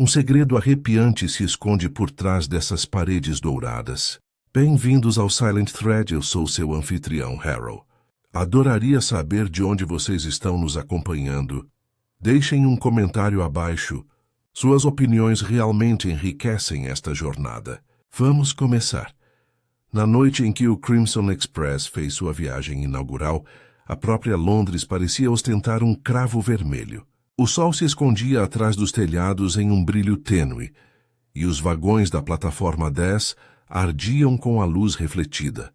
Um segredo arrepiante se esconde por trás dessas paredes douradas. Bem-vindos ao Silent Thread, eu sou seu anfitrião, Harold. Adoraria saber de onde vocês estão nos acompanhando. Deixem um comentário abaixo. Suas opiniões realmente enriquecem esta jornada. Vamos começar. Na noite em que o Crimson Express fez sua viagem inaugural, a própria Londres parecia ostentar um cravo vermelho. O sol se escondia atrás dos telhados em um brilho tênue, e os vagões da plataforma 10 ardiam com a luz refletida.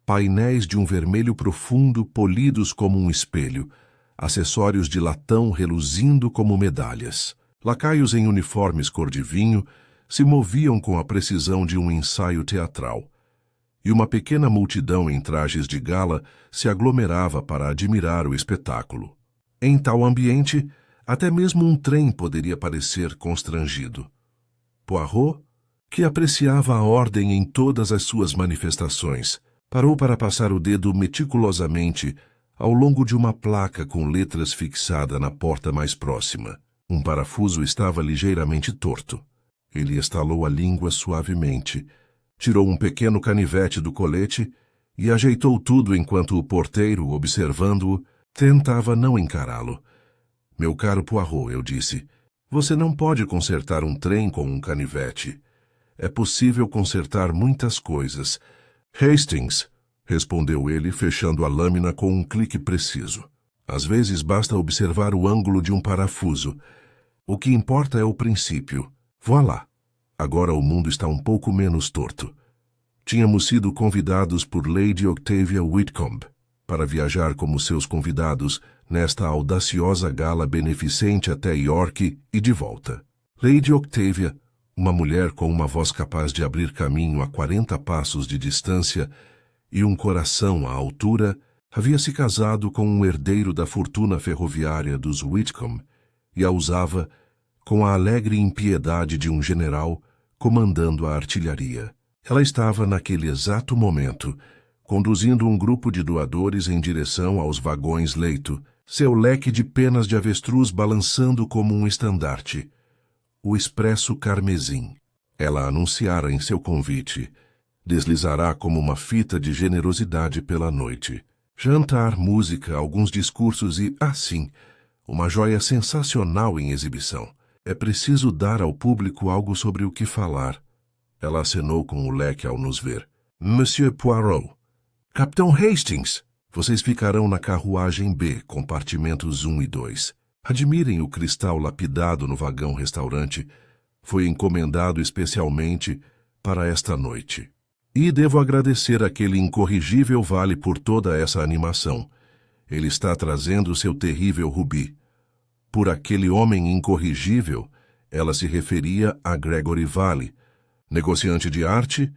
Painéis de um vermelho profundo polidos como um espelho, acessórios de latão reluzindo como medalhas. Lacaios em uniformes cor de vinho se moviam com a precisão de um ensaio teatral. E uma pequena multidão em trajes de gala se aglomerava para admirar o espetáculo. Em tal ambiente, até mesmo um trem poderia parecer constrangido. Poirot, que apreciava a ordem em todas as suas manifestações, parou para passar o dedo meticulosamente ao longo de uma placa com letras fixada na porta mais próxima. Um parafuso estava ligeiramente torto. Ele estalou a língua suavemente, tirou um pequeno canivete do colete e ajeitou tudo enquanto o porteiro, observando-o, tentava não encará-lo. Meu caro Poirot, eu disse, você não pode consertar um trem com um canivete. É possível consertar muitas coisas. Hastings, respondeu ele, fechando a lâmina com um clique preciso. Às vezes basta observar o ângulo de um parafuso. O que importa é o princípio. Voilá. Agora o mundo está um pouco menos torto. Tínhamos sido convidados por Lady Octavia Whitcomb para viajar como seus convidados nesta audaciosa gala beneficente até York e de volta. Lady Octavia, uma mulher com uma voz capaz de abrir caminho a 40 passos de distância e um coração à altura, havia se casado com um herdeiro da fortuna ferroviária dos Whitcomb e a usava com a alegre impiedade de um general comandando a artilharia. Ela estava, naquele exato momento, conduzindo um grupo de doadores em direção aos vagões-leito, seu leque de penas de avestruz balançando como um estandarte. O expresso carmesim. Ela anunciara em seu convite. Deslizará como uma fita de generosidade pela noite. Jantar, música, alguns discursos e, sim, uma joia sensacional em exibição. É preciso dar ao público algo sobre o que falar. Ela acenou com o leque ao nos ver. Monsieur Poirot. Capitão Hastings. Vocês ficarão na carruagem B, compartimentos 1 e 2. Admirem o cristal lapidado no vagão-restaurante. Foi encomendado especialmente para esta noite. E devo agradecer àquele incorrigível Vale por toda essa animação. Ele está trazendo seu terrível rubi. Por aquele homem incorrigível, ela se referia a Gregory Vale, negociante de arte,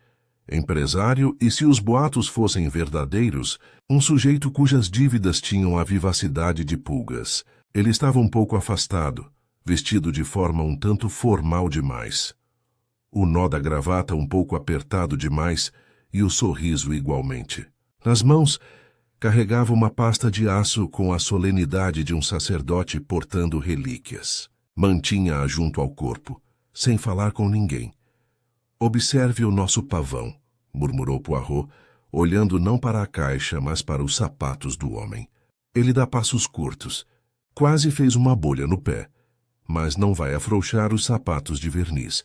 empresário e, se os boatos fossem verdadeiros, um sujeito cujas dívidas tinham a vivacidade de pulgas. Ele estava um pouco afastado, vestido de forma um tanto formal demais. O nó da gravata um pouco apertado demais e o sorriso igualmente. Nas mãos, carregava uma pasta de aço com a solenidade de um sacerdote portando relíquias. Mantinha-a junto ao corpo, sem falar com ninguém. Observe o nosso pavão, murmurou Poirot, olhando não para a caixa, mas para os sapatos do homem. Ele dá passos curtos. Quase fez uma bolha no pé, mas não vai afrouxar os sapatos de verniz,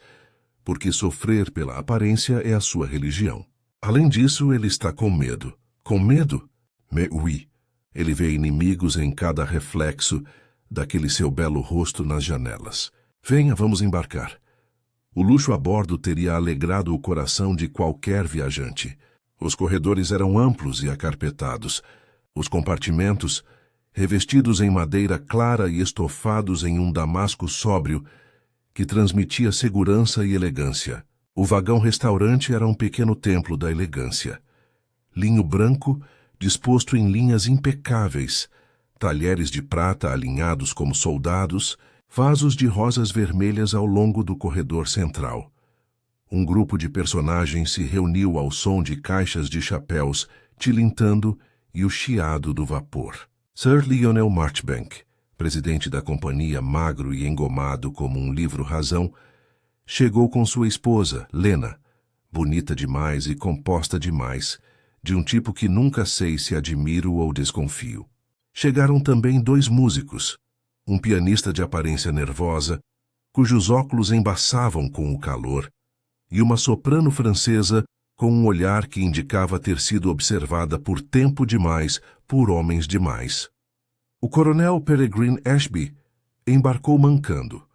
porque sofrer pela aparência é a sua religião. Além disso, ele está com medo. Com medo? Mais oui. Ele vê inimigos em cada reflexo daquele seu belo rosto nas janelas. Venha, vamos embarcar. O luxo a bordo teria alegrado o coração de qualquer viajante. Os corredores eram amplos e acarpetados. Os compartimentos, revestidos em madeira clara e estofados em um damasco sóbrio, que transmitia segurança e elegância. O vagão-restaurante era um pequeno templo da elegância. Linho branco, disposto em linhas impecáveis, talheres de prata alinhados como soldados, vasos de rosas vermelhas ao longo do corredor central. Um grupo de personagens se reuniu ao som de caixas de chapéus tilintando e o chiado do vapor. Sir Lionel Marchbank, presidente da companhia, magro e engomado como um livro-razão, chegou com sua esposa, Lena, bonita demais e composta demais, de um tipo que nunca sei se admiro ou desconfio. Chegaram também 2 músicos, um pianista de aparência nervosa, cujos óculos embaçavam com o calor, e uma soprano francesa com um olhar que indicava ter sido observada por tempo demais por homens demais. O coronel Peregrine Ashby embarcou mancando,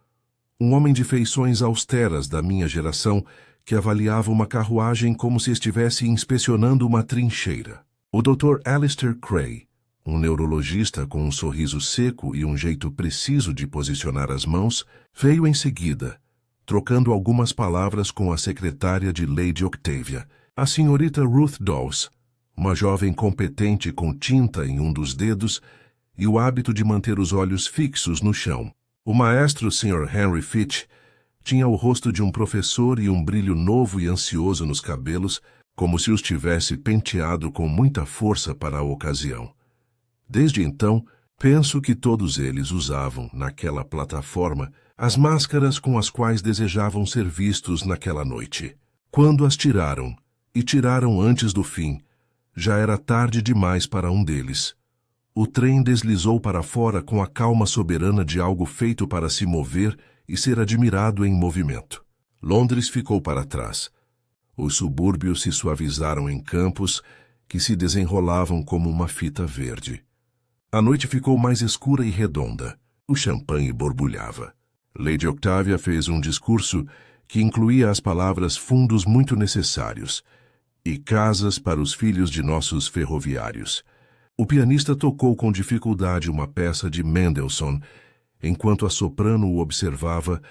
um homem de feições austeras da minha geração que avaliava uma carruagem como se estivesse inspecionando uma trincheira. O Dr. Alistair Cray, um neurologista com um sorriso seco e um jeito preciso de posicionar as mãos, veio em seguida, trocando algumas palavras com a secretária de Lady Octavia, a senhorita Ruth Dawes, uma jovem competente com tinta em um dos dedos e o hábito de manter os olhos fixos no chão. O maestro Sr. Henry Fitch tinha o rosto de um professor e um brilho novo e ansioso nos cabelos, como se os tivesse penteado com muita força para a ocasião. Desde então, penso que todos eles usavam, naquela plataforma, as máscaras com as quais desejavam ser vistos naquela noite. Quando as tiraram, e tiraram antes do fim, já era tarde demais para um deles. O trem deslizou para fora com a calma soberana de algo feito para se mover e ser admirado em movimento. Londres ficou para trás. Os subúrbios se suavizaram em campos que se desenrolavam como uma fita verde. A noite ficou mais escura e redonda. O champanhe borbulhava. Lady Octavia fez um discurso que incluía as palavras fundos muito necessários e casas para os filhos de nossos ferroviários. O pianista tocou com dificuldade uma peça de Mendelssohn, enquanto a soprano o observava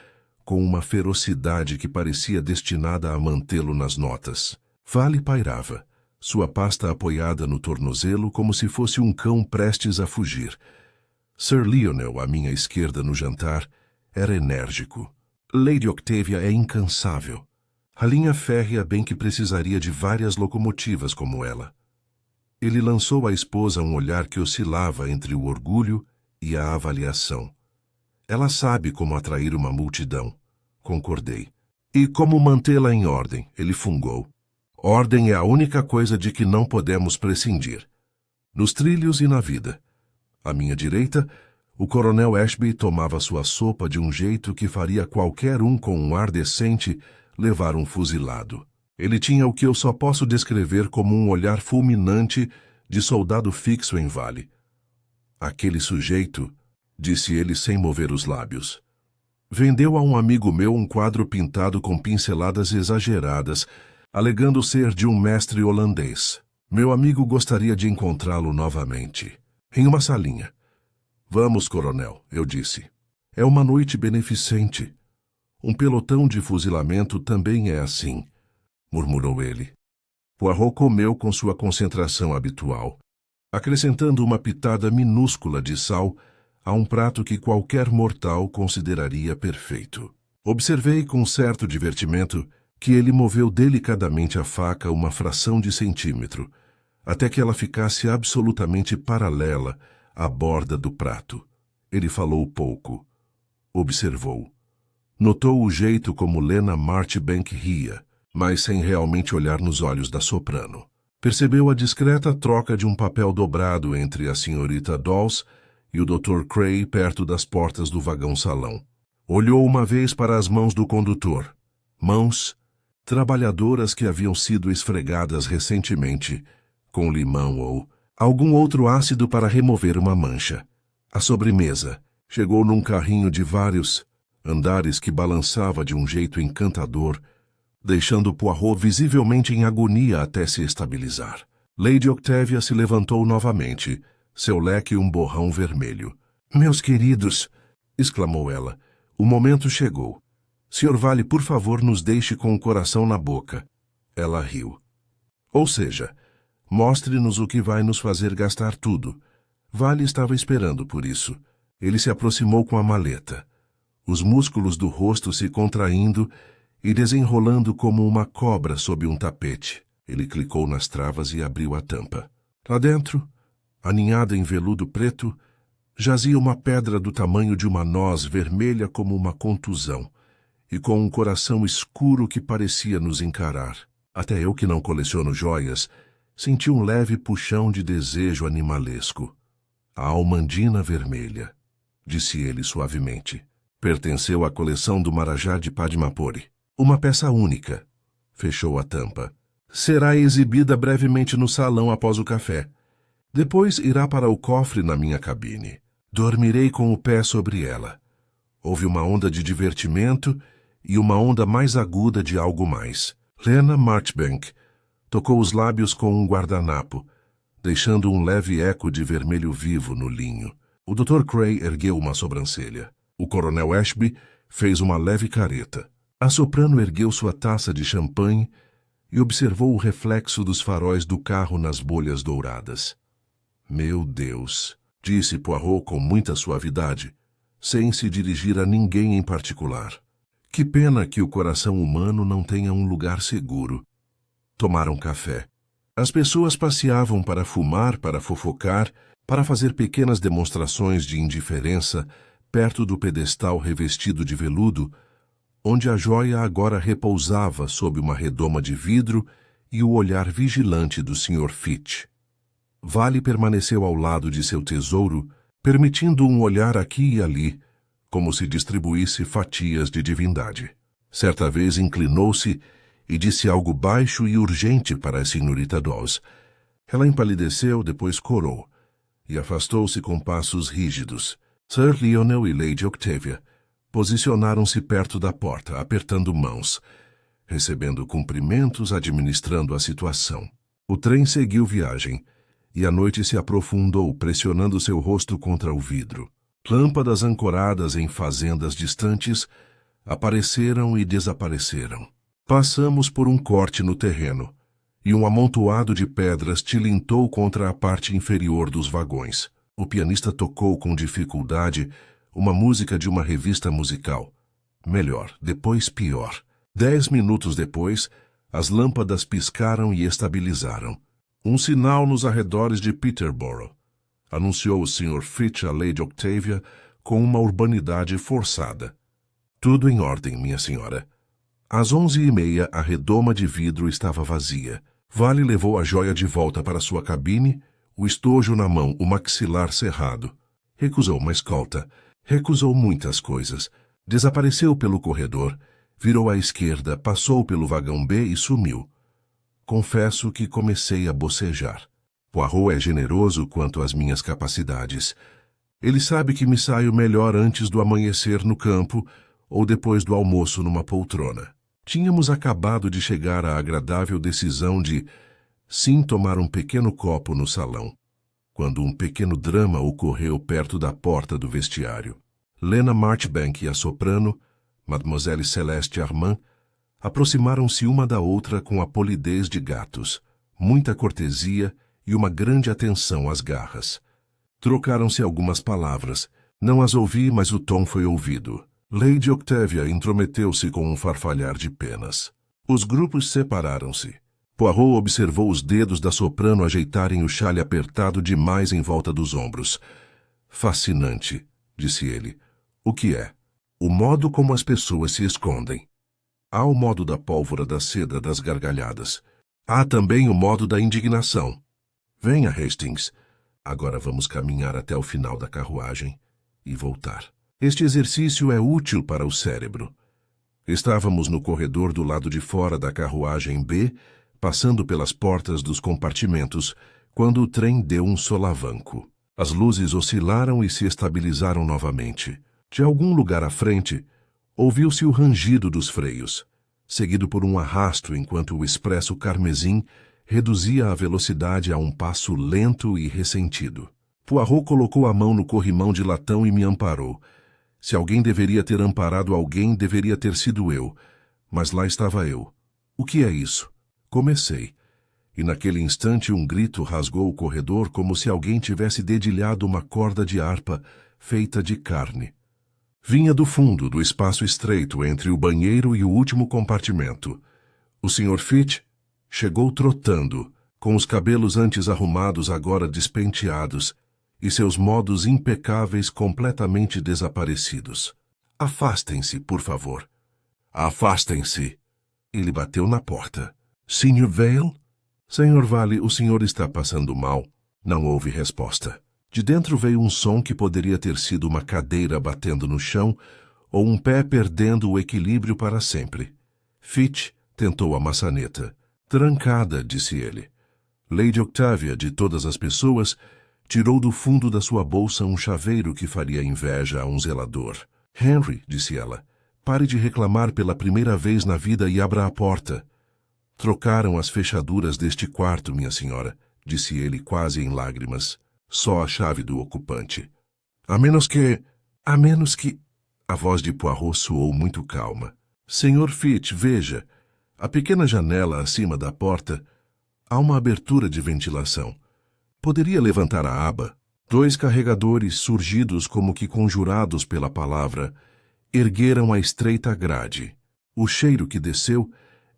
com uma ferocidade que parecia destinada a mantê-lo nas notas. Vale pairava, sua pasta apoiada no tornozelo como se fosse um cão prestes a fugir. Sir Lionel, à minha esquerda no jantar, era enérgico. Lady Octavia é incansável. A linha férrea bem que precisaria de várias locomotivas como ela. Ele lançou à esposa um olhar que oscilava entre o orgulho e a avaliação. Ela sabe como atrair uma multidão, concordei. E como mantê-la em ordem, ele fungou. Ordem é a única coisa de que não podemos prescindir. Nos trilhos e na vida. À minha direita, o coronel Ashby tomava sua sopa de um jeito que faria qualquer um com um ar decente levar um fuzilado. Ele tinha o que eu só posso descrever como um olhar fulminante de soldado fixo em vale. Aquele sujeito, disse ele sem mover os lábios, vendeu a um amigo meu um quadro pintado com pinceladas exageradas, alegando ser de um mestre holandês. Meu amigo gostaria de encontrá-lo novamente, em uma salinha. Vamos, coronel, eu disse. É uma noite beneficente. Um pelotão de fuzilamento também é assim, murmurou ele. Poirot comeu com sua concentração habitual, acrescentando uma pitada minúscula de sal a um prato que qualquer mortal consideraria perfeito. Observei com certo divertimento que ele moveu delicadamente a faca uma fração de centímetro, até que ela ficasse absolutamente paralela à borda do prato. Ele falou pouco. Observou. Notou o jeito como Lena Marchbank ria, mas sem realmente olhar nos olhos da soprano. Percebeu a discreta troca de um papel dobrado entre a senhorita Dawes e o Dr. Cray perto das portas do vagão-salão. Olhou uma vez para as mãos do condutor. Mãos trabalhadoras que haviam sido esfregadas recentemente com limão ou algum outro ácido para remover uma mancha. A sobremesa chegou num carrinho de vários andares que balançava de um jeito encantador, deixando Poirot visivelmente em agonia até se estabilizar. Lady Octavia se levantou novamente, seu leque um borrão vermelho. "Meus queridos", exclamou ela, "o momento chegou. Sr. Vale, por favor, nos deixe com o coração na boca." Ela riu. "Ou seja, mostre-nos o que vai nos fazer gastar tudo." Vale estava esperando por isso. Ele se aproximou com a maleta, os músculos do rosto se contraindo e desenrolando como uma cobra sob um tapete. Ele clicou nas travas e abriu a tampa. Lá dentro, aninhada em veludo preto, Jazia uma pedra do tamanho de uma noz, vermelha como uma contusão, e com um coração escuro que parecia nos encarar. Até eu, que não coleciono joias, senti um leve puxão de desejo animalesco. A almandina vermelha, disse ele suavemente. Pertenceu à coleção do Marajá de Padmapuri. Uma peça única. Fechou a tampa. Será exibida brevemente no salão após o café. Depois irá para o cofre na minha cabine. Dormirei com o pé sobre ela. Houve uma onda de divertimento e uma onda mais aguda de algo mais. Lena Marchbank tocou os lábios com um guardanapo, deixando um leve eco de vermelho vivo no linho. O Dr. Cray ergueu uma sobrancelha. O coronel Ashby fez uma leve careta. A soprano ergueu sua taça de champanhe e observou o reflexo dos faróis do carro nas bolhas douradas. Meu Deus, disse Poirot com muita suavidade, sem se dirigir a ninguém em particular. Que pena que o coração humano não tenha um lugar seguro. Tomaram café. As pessoas passeavam para fumar, para fofocar, para fazer pequenas demonstrações de indiferença perto do pedestal revestido de veludo, onde a joia agora repousava sob uma redoma de vidro e o olhar vigilante do Sr. Fitch. Vale permaneceu ao lado de seu tesouro, permitindo um olhar aqui e ali, como se distribuísse fatias de divindade. Certa vez inclinou-se e disse algo baixo e urgente para a senhorita Dawes. Ela empalideceu, depois corou, e afastou-se com passos rígidos. Sir Lionel e Lady Octavia posicionaram-se perto da porta, apertando mãos, recebendo cumprimentos, administrando a situação. O trem seguiu viagem, e a noite se aprofundou, pressionando seu rosto contra o vidro. Lâmpadas ancoradas em fazendas distantes apareceram e desapareceram. Passamos por um corte no terreno, e um amontoado de pedras tilintou contra a parte inferior dos vagões. O pianista tocou com dificuldade uma música de uma revista musical. Melhor, depois pior. 10 minutos depois, as lâmpadas piscaram e estabilizaram. Um sinal nos arredores de Peterborough, anunciou o Sr. Fitch a Lady Octavia com uma urbanidade forçada. Tudo em ordem, minha senhora. Às 11h30, a redoma de vidro estava vazia. Vale levou a joia de volta para sua cabine, o estojo na mão, o maxilar cerrado. Recusou uma escolta. Recusou muitas coisas. Desapareceu pelo corredor, virou à esquerda, passou pelo vagão B e sumiu. Confesso que comecei a bocejar. Poirot é generoso quanto às minhas capacidades. Ele sabe que me saio melhor antes do amanhecer no campo ou depois do almoço numa poltrona. Tínhamos acabado de chegar à agradável decisão de sim tomar um pequeno copo no salão, quando um pequeno drama ocorreu perto da porta do vestiário. Lena Marchbank e a soprano, Mademoiselle Celeste Armand, aproximaram-se uma da outra com a polidez de gatos, muita cortesia e uma grande atenção às garras. Trocaram-se algumas palavras. Não as ouvi, mas o tom foi ouvido. Lady Octavia intrometeu-se com um farfalhar de penas. Os grupos separaram-se. Poirot observou os dedos da soprano ajeitarem o xale apertado demais em volta dos ombros. Fascinante, disse ele. O que é? O modo como as pessoas se escondem. Há o modo da pólvora da seda das gargalhadas. Há também o modo da indignação. Venha, Hastings. Agora vamos caminhar até o final da carruagem e voltar. Este exercício é útil para o cérebro. Estávamos no corredor do lado de fora da carruagem B, passando pelas portas dos compartimentos, quando o trem deu um solavanco. As luzes oscilaram e se estabilizaram novamente. De algum lugar à frente, ouviu-se o rangido dos freios, seguido por um arrasto enquanto o expresso carmesim reduzia a velocidade a um passo lento e ressentido. Poirot colocou a mão no corrimão de latão e me amparou. Se alguém deveria ter amparado alguém, deveria ter sido eu. Mas lá estava eu. O que é isso? Comecei. E naquele instante um grito rasgou o corredor como se alguém tivesse dedilhado uma corda de harpa feita de carne. Vinha do fundo, do espaço estreito entre o banheiro e o último compartimento. O Sr. Fitch chegou trotando, com os cabelos antes arrumados agora despenteados, e seus modos impecáveis completamente desaparecidos. Afastem-se, por favor. Afastem-se. Ele bateu na porta. Sr. Vale? Sr. Vale, o senhor está passando mal. Não houve resposta. De dentro veio um som que poderia ter sido uma cadeira batendo no chão ou um pé perdendo o equilíbrio para sempre. Fitch tentou a maçaneta. Trancada, disse ele. Lady Octavia, de todas as pessoas, tirou do fundo da sua bolsa um chaveiro que faria inveja a um zelador. Henry, disse ela, pare de reclamar pela primeira vez na vida e abra a porta. Trocaram as fechaduras deste quarto, minha senhora, disse ele quase em lágrimas. Só a chave do ocupante. A menos que... A voz de Poirot soou muito calma. Senhor Fitch, veja. A pequena janela acima da porta... Há uma abertura de ventilação. Poderia levantar a aba. 2 carregadores, surgidos como que conjurados pela palavra, ergueram a estreita grade. O cheiro que desceu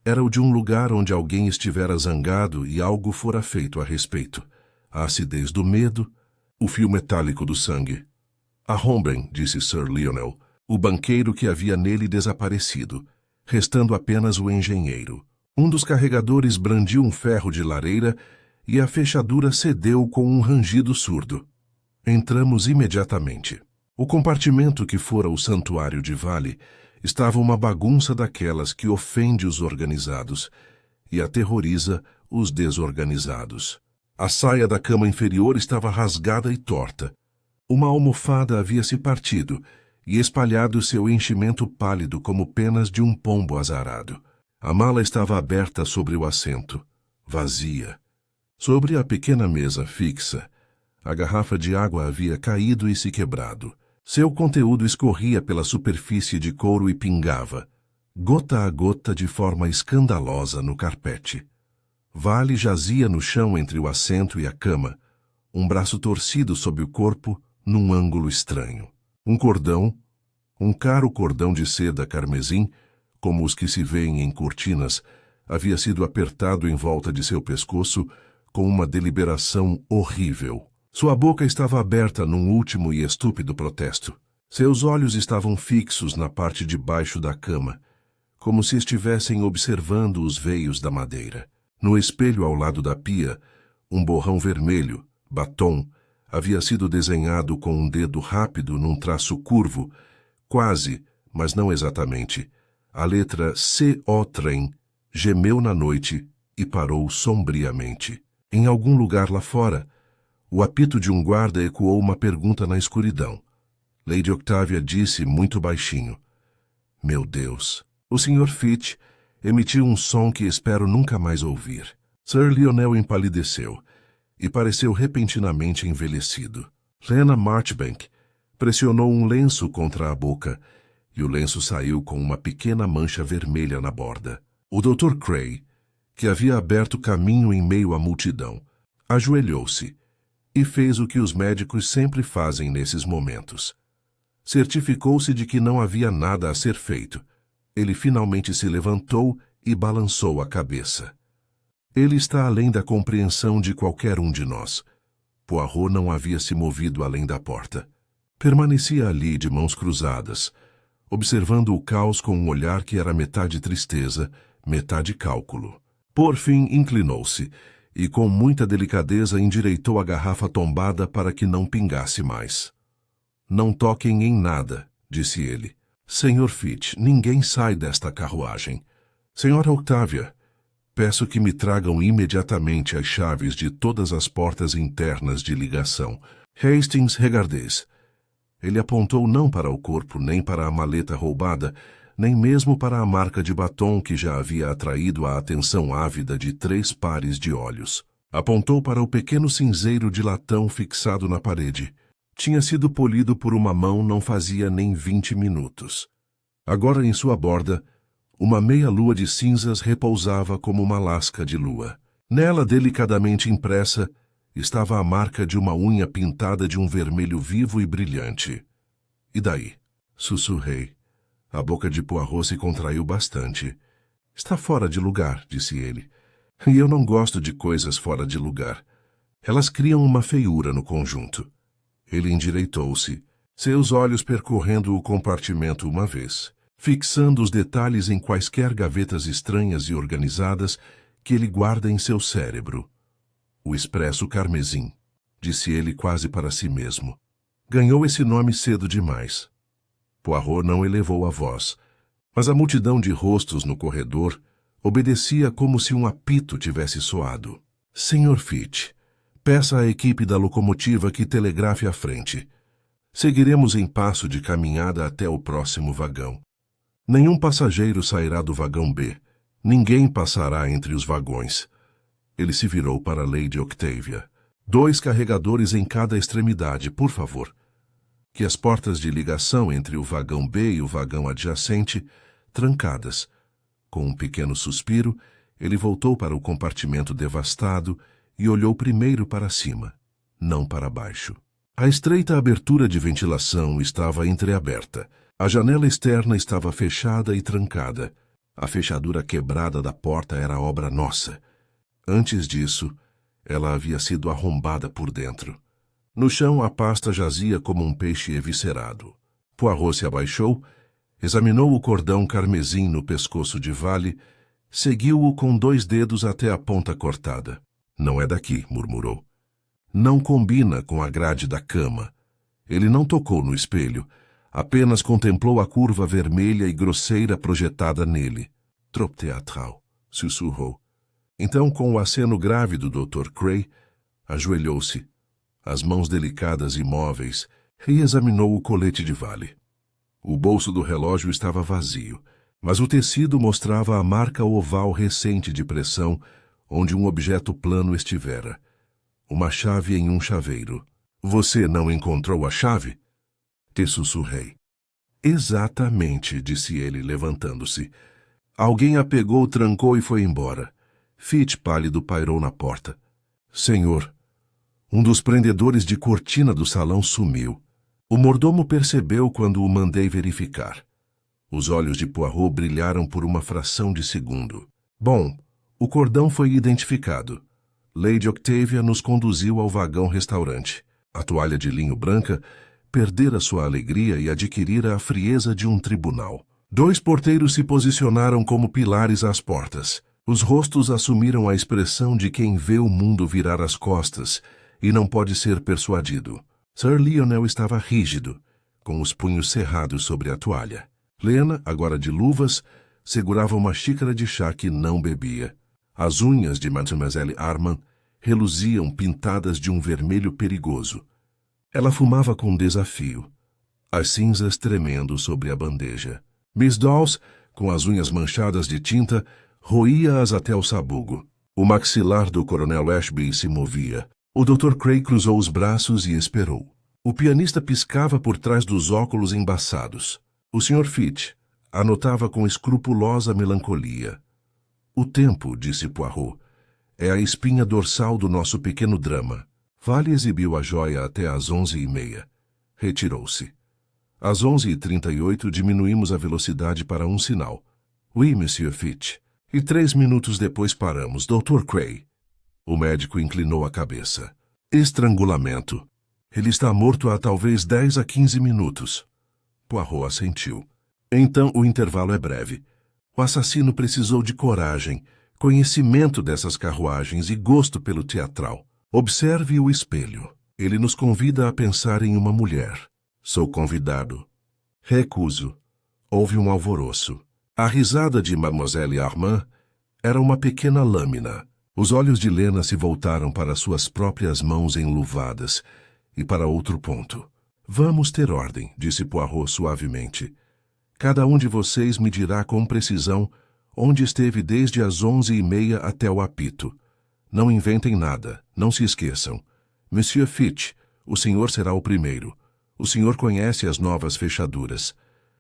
era o de um lugar onde alguém estivera zangado e algo fora feito a respeito. A acidez do medo, o fio metálico do sangue. Arrombem, disse Sir Lionel, o banqueiro que havia nele desaparecido, restando apenas o engenheiro. Um dos carregadores brandiu um ferro de lareira e a fechadura cedeu com um rangido surdo. Entramos imediatamente. O compartimento que fora o santuário de Vale estava uma bagunça daquelas que ofende os organizados e aterroriza os desorganizados. A saia da cama inferior estava rasgada e torta. Uma almofada havia se partido e espalhado seu enchimento pálido como penas de um pombo azarado. A mala estava aberta sobre o assento, vazia. Sobre a pequena mesa fixa, a garrafa de água havia caído e se quebrado. Seu conteúdo escorria pela superfície de couro e pingava, gota a gota de forma escandalosa no carpete. Vale jazia no chão entre o assento e a cama, um braço torcido sob o corpo num ângulo estranho. Um cordão, um caro cordão de seda carmesim, como os que se veem em cortinas, havia sido apertado em volta de seu pescoço com uma deliberação horrível. Sua boca estava aberta num último e estúpido protesto. Seus olhos estavam fixos na parte de baixo da cama, como se estivessem observando os veios da madeira. No espelho ao lado da pia, um borrão vermelho, batom, havia sido desenhado com um dedo rápido num traço curvo, quase, mas não exatamente. A letra C-O-Trem gemeu na noite e parou sombriamente. Em algum lugar lá fora, o apito de um guarda ecoou uma pergunta na escuridão. Lady Octavia disse muito baixinho. Meu Deus! O Sr. Fitch emitiu um som que espero nunca mais ouvir. Sir Lionel empalideceu e pareceu repentinamente envelhecido. Lena Marchbank pressionou um lenço contra a boca e o lenço saiu com uma pequena mancha vermelha na borda. O Dr. Cray, que havia aberto caminho em meio à multidão, ajoelhou-se e fez o que os médicos sempre fazem nesses momentos. Certificou-se de que não havia nada a ser feito. Ele finalmente se levantou e balançou a cabeça. Ele está além da compreensão de qualquer um de nós. Poirot não havia se movido além da porta. Permanecia ali de mãos cruzadas, observando o caos com um olhar que era metade tristeza, metade cálculo. Por fim, inclinou-se e, com muita delicadeza, endireitou a garrafa tombada para que não pingasse mais. Não toquem em nada, disse ele. Sr. Fitch, ninguém sai desta carruagem. Senhora Octavia, peço que me tragam imediatamente as chaves de todas as portas internas de ligação. Hastings, regardez. Ele apontou não para o corpo, nem para a maleta roubada, nem mesmo para a marca de batom que já havia atraído a atenção ávida de 3 pares de olhos. Apontou para o pequeno cinzeiro de latão fixado na parede. Tinha sido polido por uma mão não fazia nem 20 minutos. Agora em sua borda, uma meia-lua de cinzas repousava como uma lasca de lua. Nela, delicadamente impressa, estava a marca de uma unha pintada de um vermelho vivo e brilhante. E daí? Sussurrei. A boca de Poirot se contraiu bastante. Está fora de lugar, disse ele. E eu não gosto de coisas fora de lugar. Elas criam uma feiura no conjunto. Ele endireitou-se, seus olhos percorrendo o compartimento uma vez, fixando os detalhes em quaisquer gavetas estranhas e organizadas que ele guarda em seu cérebro. O Expresso Carmesim, disse ele quase para si mesmo. Ganhou esse nome cedo demais. Poirot não elevou a voz, mas a multidão de rostos no corredor obedecia como se um apito tivesse soado. Sr. Fitch, peça à equipe da locomotiva que telegrafe à frente. Seguiremos em passo de caminhada até o próximo vagão. Nenhum passageiro sairá do vagão B. Ninguém passará entre os vagões. Ele se virou para Lady Octavia. 2 carregadores em cada extremidade, por favor. Que as portas de ligação entre o vagão B e o vagão adjacente, trancadas. Com um pequeno suspiro, ele voltou para o compartimento devastado e olhou primeiro para cima, não para baixo. A estreita abertura de ventilação estava entreaberta. A janela externa estava fechada e trancada. A fechadura quebrada da porta era obra nossa. Antes disso, ela havia sido arrombada por dentro. No chão, a pasta jazia como um peixe eviscerado. Poirot se abaixou, examinou o cordão carmesim no pescoço de Vale, seguiu-o com 2 dedos até a ponta cortada. Não é daqui, murmurou. Não combina com a grade da cama. Ele não tocou no espelho, apenas contemplou a curva vermelha e grosseira projetada nele. Trop teatral, sussurrou. Então, com o aceno grave do Dr. Cray, ajoelhou-se. As mãos delicadas e móveis, reexaminou o colete de Vale. O bolso do relógio estava vazio, mas o tecido mostrava a marca oval recente de pressão onde um objeto plano estivera. Uma chave em um chaveiro. Você não encontrou a chave? Te sussurrei. Exatamente, disse ele, levantando-se. Alguém a pegou, trancou e foi embora. Fitch, pálido, pairou na porta. Senhor, um dos prendedores de cortina do salão sumiu. O mordomo percebeu quando o mandei verificar. Os olhos de Poirot brilharam por uma fração de segundo. Bom, o cordão foi identificado. Lady Octavia nos conduziu ao vagão-restaurante. A toalha de linho branca perdera sua alegria e adquirira a frieza de um tribunal. 2 porteiros se posicionaram como pilares às portas. Os rostos assumiram a expressão de quem vê o mundo virar as costas e não pode ser persuadido. Sir Lionel estava rígido, com os punhos cerrados sobre a toalha. Lena, agora de luvas, segurava uma xícara de chá que não bebia. As unhas de Mademoiselle Armand reluziam pintadas de um vermelho perigoso. Ela fumava com desafio, as cinzas tremendo sobre a bandeja. Miss Dawes, com as unhas manchadas de tinta, roía-as até o sabugo. O maxilar do coronel Ashby se movia. O Dr. Cray cruzou os braços e esperou. O pianista piscava por trás dos óculos embaçados. O Sr. Fitch anotava com escrupulosa melancolia. O tempo, disse Poirot, é a espinha dorsal do nosso pequeno drama. Vale exibiu a joia até às 11h30. Retirou-se. Às 11h38 diminuímos a velocidade para um sinal. Oui, Monsieur Fitch. E 3 minutos depois paramos. Dr. Cray. O médico inclinou a cabeça. Estrangulamento. Ele está morto há talvez 10 a 15 minutos. Poirot assentiu. Então o intervalo é breve. O assassino precisou de coragem, conhecimento dessas carruagens e gosto pelo teatral. Observe o espelho. Ele nos convida a pensar em uma mulher. Sou convidado. Recuso. Houve um alvoroço. A risada de Mademoiselle Armand era uma pequena lâmina. Os olhos de Lena se voltaram para suas próprias mãos enluvadas e para outro ponto. Vamos ter ordem, disse Poirot suavemente. Cada um de vocês me dirá com precisão onde esteve desde as 11h30 até o apito. Não inventem nada, não se esqueçam. Monsieur Fitch, o senhor será o primeiro. O senhor conhece as novas fechaduras.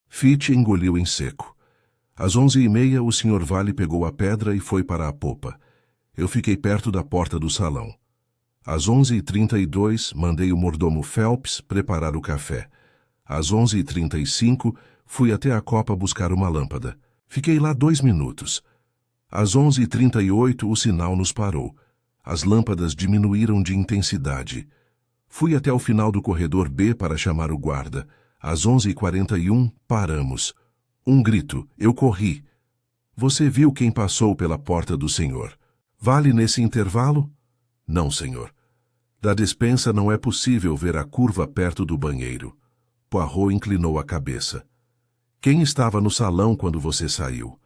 Fitch engoliu em seco. Às 11h30 o Sr. Vale pegou a pedra e foi para a popa. Eu fiquei perto da porta do salão. Às 11h32, mandei o mordomo Phelps preparar o café. Às 11h35, fui até a copa buscar uma lâmpada. Fiquei lá 2 minutos. Às 11h38, o sinal nos parou. As lâmpadas diminuíram de intensidade. Fui até o final do corredor B para chamar o guarda. Às 11h41, paramos. Um grito. Eu corri. Você viu quem passou pela porta do senhor? Vale nesse intervalo? Não, senhor. Da despensa não é possível ver a curva perto do banheiro. Poirot inclinou a cabeça. Quem estava no salão quando você saiu?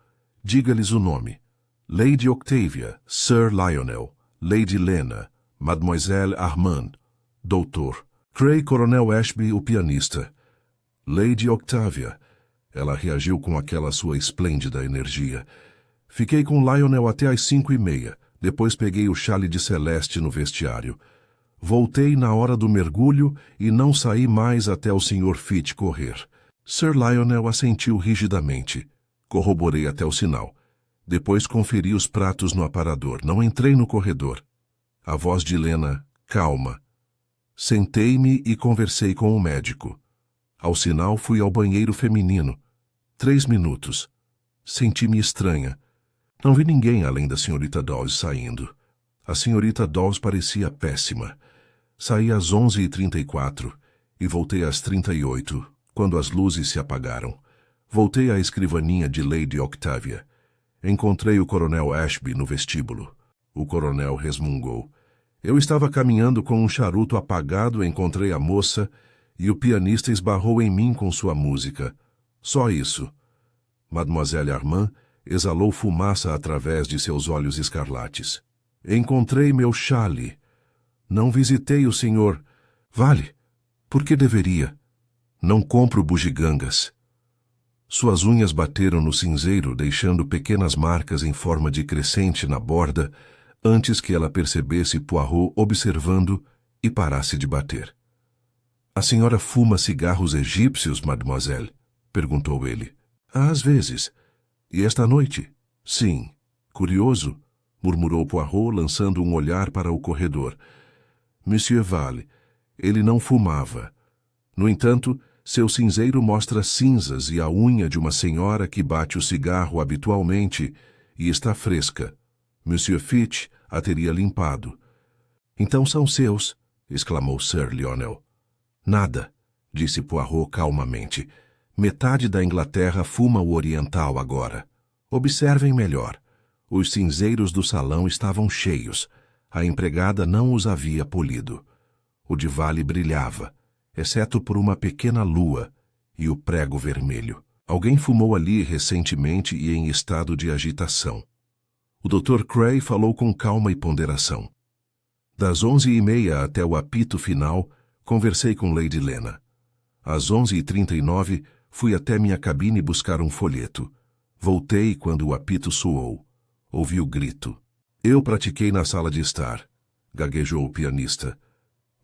Diga-lhes o nome. Lady Octavia, Sir Lionel, Lady Lena, Mademoiselle Armand, Doutor. Cray, Coronel Ashby, o pianista. Lady Octavia. Ela reagiu com aquela sua esplêndida energia. Fiquei com Lionel até às 5h30. Depois peguei o chale de Celeste no vestiário. Voltei na hora do mergulho e não saí mais até o Sr. Fitch correr. Sir Lionel assentiu rigidamente. Corroborei até o sinal. Depois conferi os pratos no aparador. Não entrei no corredor. A voz de Lena, calma. Sentei-me e conversei com o médico. Ao sinal, fui ao banheiro feminino. 3 minutos. Senti-me estranha. Não vi ninguém além da senhorita Dawes saindo. A senhorita Dawes parecia péssima. Saí às 11h34 e voltei às 38, quando as luzes se apagaram. Voltei à escrivaninha de Lady Octavia. Encontrei o Coronel Ashby no vestíbulo. O coronel resmungou. Eu estava caminhando com um charuto apagado, encontrei a moça e o pianista esbarrou em mim com sua música. Só isso. Mademoiselle Armand exalou fumaça através de seus olhos escarlates. Encontrei meu chale. Não visitei o senhor. Vale. Por que deveria? Não compro bugigangas. Suas unhas bateram no cinzeiro, deixando pequenas marcas em forma de crescente na borda, antes que ela percebesse Poirot observando e parasse de bater. A senhora fuma cigarros egípcios, mademoiselle? Perguntou ele. Às vezes. E esta noite? Sim. Curioso, murmurou Poirot, lançando um olhar para o corredor. Monsieur Vale, ele não fumava. No entanto, seu cinzeiro mostra cinzas e a unha de uma senhora que bate o cigarro habitualmente e está fresca. Monsieur Fitch a teria limpado. Então são seus, exclamou Sir Lionel. Nada, disse Poirot calmamente. Metade da Inglaterra fuma o oriental agora. Observem melhor. Os cinzeiros do salão estavam cheios. A empregada não os havia polido. O de Vale brilhava, exceto por uma pequena lua e o prego vermelho. Alguém fumou ali recentemente e em estado de agitação. O Dr. Cray falou com calma e ponderação. Das 11h30 até o apito final, conversei com Lady Lena. Às 11h39, fui até minha cabine buscar um folheto. Voltei quando o apito soou. Ouvi o grito. Eu pratiquei na sala de estar, gaguejou o pianista.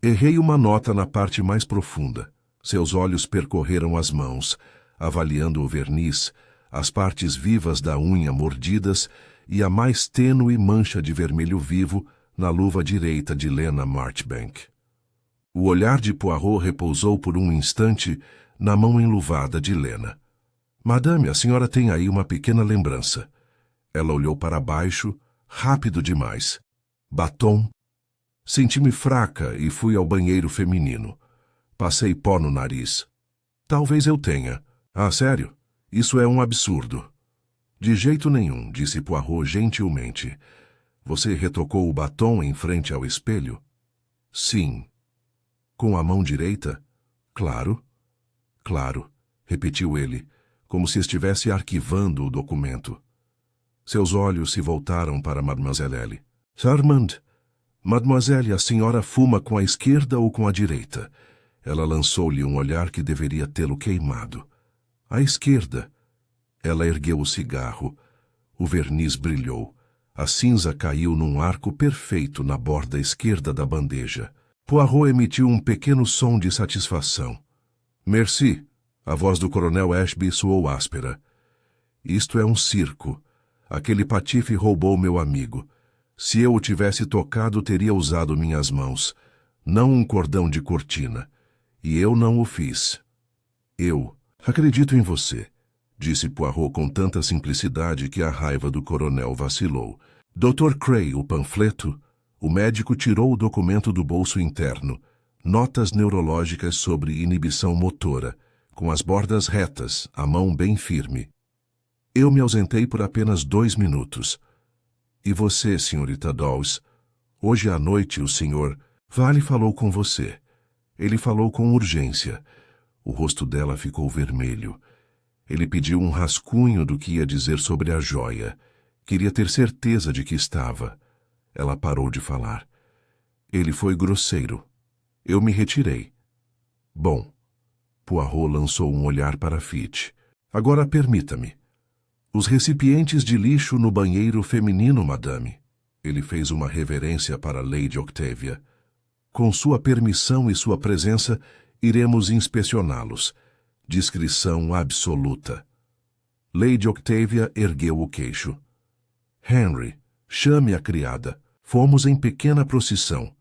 Errei uma nota na parte mais profunda. Seus olhos percorreram as mãos, avaliando o verniz, as partes vivas da unha mordidas e a mais tênue mancha de vermelho vivo na luva direita de Lena Marchbank. O olhar de Poirot repousou por um instante na mão enluvada de Lena. Madame, a senhora tem aí uma pequena lembrança. Ela olhou para baixo, rápido demais. Batom. Senti-me fraca e fui ao banheiro feminino. Passei pó no nariz. Talvez eu tenha. Ah, sério? Isso é um absurdo. De jeito nenhum, disse Poirot gentilmente. Você retocou o batom em frente ao espelho? Sim. Com a mão direita? Claro. Claro, repetiu ele, como se estivesse arquivando o documento. Seus olhos se voltaram para Mademoiselle. Armand, Mademoiselle, a senhora fuma com a esquerda ou com a direita? Ela lançou-lhe um olhar que deveria tê-lo queimado. À esquerda. Ela ergueu o cigarro. O verniz brilhou. A cinza caiu num arco perfeito na borda esquerda da bandeja. Poirot emitiu um pequeno som de satisfação. Merci. A voz do coronel Ashby soou áspera. Isto é um circo. Aquele patife roubou meu amigo. Se eu o tivesse tocado, teria usado minhas mãos, não um cordão de cortina. E eu não o fiz. Eu acredito em você, disse Poirot com tanta simplicidade que a raiva do coronel vacilou. Dr. Cray, o panfleto? O médico tirou o documento do bolso interno. Notas neurológicas sobre inibição motora, com as bordas retas, a mão bem firme. Eu me ausentei por apenas 2 minutos. E você, senhorita Dawes? Hoje à noite o senhor Vale falou com você. Ele falou com urgência. O rosto dela ficou vermelho. Ele pediu um rascunho do que ia dizer sobre a joia. Queria ter certeza de que estava. Ela parou de falar. Ele foi grosseiro. Eu me retirei. Bom. Poirot lançou um olhar para Fitch. Agora permita-me. Os recipientes de lixo no banheiro feminino, madame. Ele fez uma reverência para Lady Octavia. Com sua permissão e sua presença, iremos inspecioná-los. Discrição absoluta. Lady Octavia ergueu o queixo. Henry, chame a criada. Fomos em pequena procissão.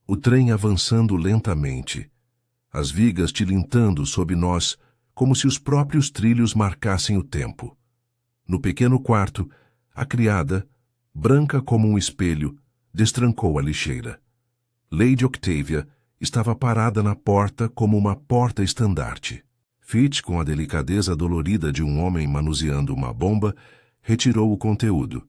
O trem avançando lentamente. As vigas tilintando sob nós, como se os próprios trilhos marcassem o tempo. No pequeno quarto, a criada, branca como um espelho, destrancou a lixeira. Lady Octavia estava parada na porta como uma porta-estandarte. Fitch, com a delicadeza dolorida de um homem manuseando uma bomba, retirou o conteúdo.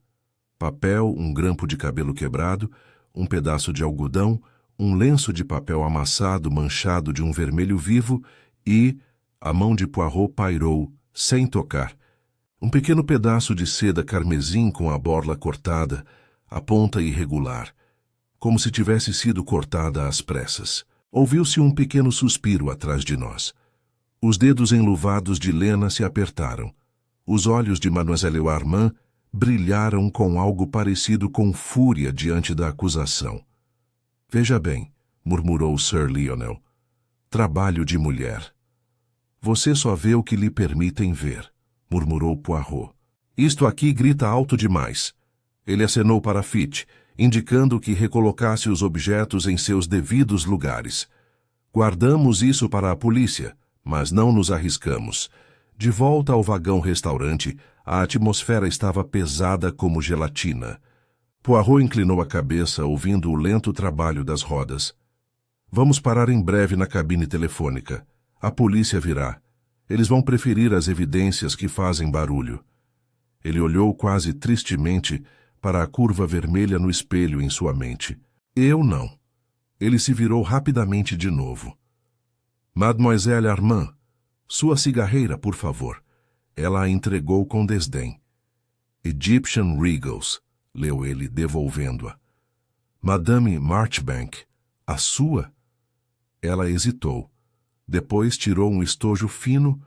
Papel, um grampo de cabelo quebrado, um pedaço de algodão, um lenço de papel amassado manchado de um vermelho vivo e a mão de Poirot pairou, sem tocar. Um pequeno pedaço de seda carmesim com a borla cortada, a ponta irregular, como se tivesse sido cortada às pressas. Ouviu-se um pequeno suspiro atrás de nós. Os dedos enluvados de Lena se apertaram. Os olhos de Mademoiselle Armand brilharam com algo parecido com fúria diante da acusação. Veja bem, murmurou Sir Lionel. Trabalho de mulher. Você só vê o que lhe permitem ver, murmurou Poirot. Isto aqui grita alto demais. Ele acenou para Fitch, indicando que recolocasse os objetos em seus devidos lugares. Guardamos isso para a polícia, mas não nos arriscamos. De volta ao vagão-restaurante, a atmosfera estava pesada como gelatina. Poirot inclinou a cabeça, ouvindo o lento trabalho das rodas. Vamos parar em breve na cabine telefônica. A polícia virá. Eles vão preferir as evidências que fazem barulho. Ele olhou quase tristemente para a curva vermelha no espelho em sua mente. Eu não. Ele se virou rapidamente de novo. Mademoiselle Armand, sua cigarreira, por favor. Ela a entregou com desdém. Egyptian Regals, leu ele, devolvendo-a. Madame Marchbank, a sua? Ela hesitou. Depois tirou um estojo fino,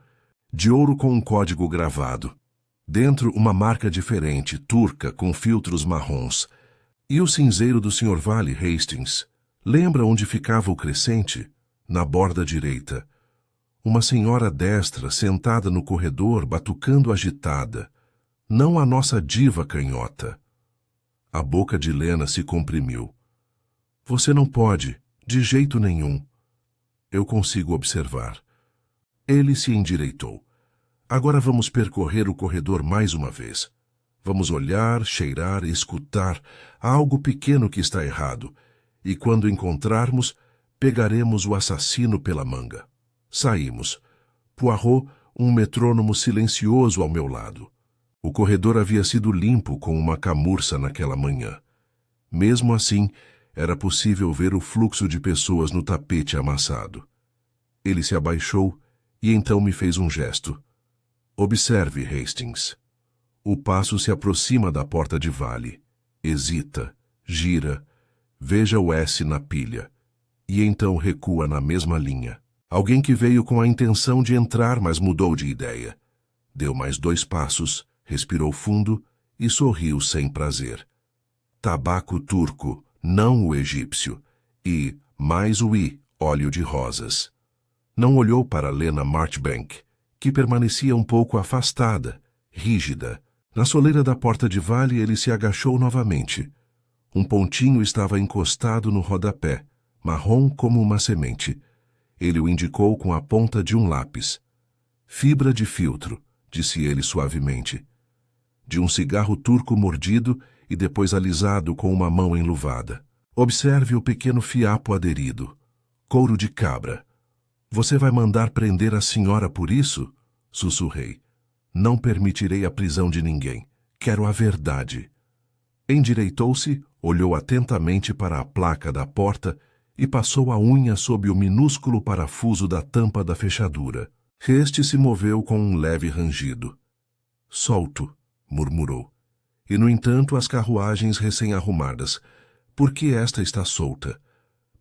de ouro com um código gravado. Dentro uma marca diferente, turca, com filtros marrons. E o cinzeiro do Sr. Vale Hastings. Lembra onde ficava o crescente? Na borda direita. Uma senhora destra, sentada no corredor, batucando agitada. Não a nossa diva canhota. A boca de Lena se comprimiu. Você não pode, de jeito nenhum. Eu consigo observar. Ele se endireitou. Agora vamos percorrer o corredor mais uma vez. Vamos olhar, cheirar, escutar. Há algo pequeno que está errado. E quando encontrarmos, pegaremos o assassino pela manga. Saímos. Poirot, um metrônomo silencioso ao meu lado. O corredor havia sido limpo com uma camurça naquela manhã. Mesmo assim, era possível ver o fluxo de pessoas no tapete amassado. Ele se abaixou e então me fez um gesto. Observe, Hastings. O passo se aproxima da porta de vale. Hesita, gira, veja o S na pilha. E então recua na mesma linha. Alguém que veio com a intenção de entrar, mas mudou de ideia. Deu mais 2 passos, respirou fundo e sorriu sem prazer. Tabaco turco, não o egípcio. E, mais o I, óleo de rosas. Não olhou para Lena Marchbank, que permanecia um pouco afastada, rígida. Na soleira da porta de vale ele se agachou novamente. Um pontinho estava encostado no rodapé, marrom como uma semente. Ele o indicou com a ponta de um lápis. Fibra de filtro, disse ele suavemente. De um cigarro turco mordido e depois alisado com uma mão enluvada. Observe o pequeno fiapo aderido. Couro de cabra. Você vai mandar prender a senhora por isso? Sussurrei. Não permitirei a prisão de ninguém. Quero a verdade. Endireitou-se, olhou atentamente para a placa da porta e passou a unha sob o minúsculo parafuso da tampa da fechadura. Este se moveu com um leve rangido. Solto, murmurou. E, no entanto, as carruagens recém-arrumadas. Por que esta está solta?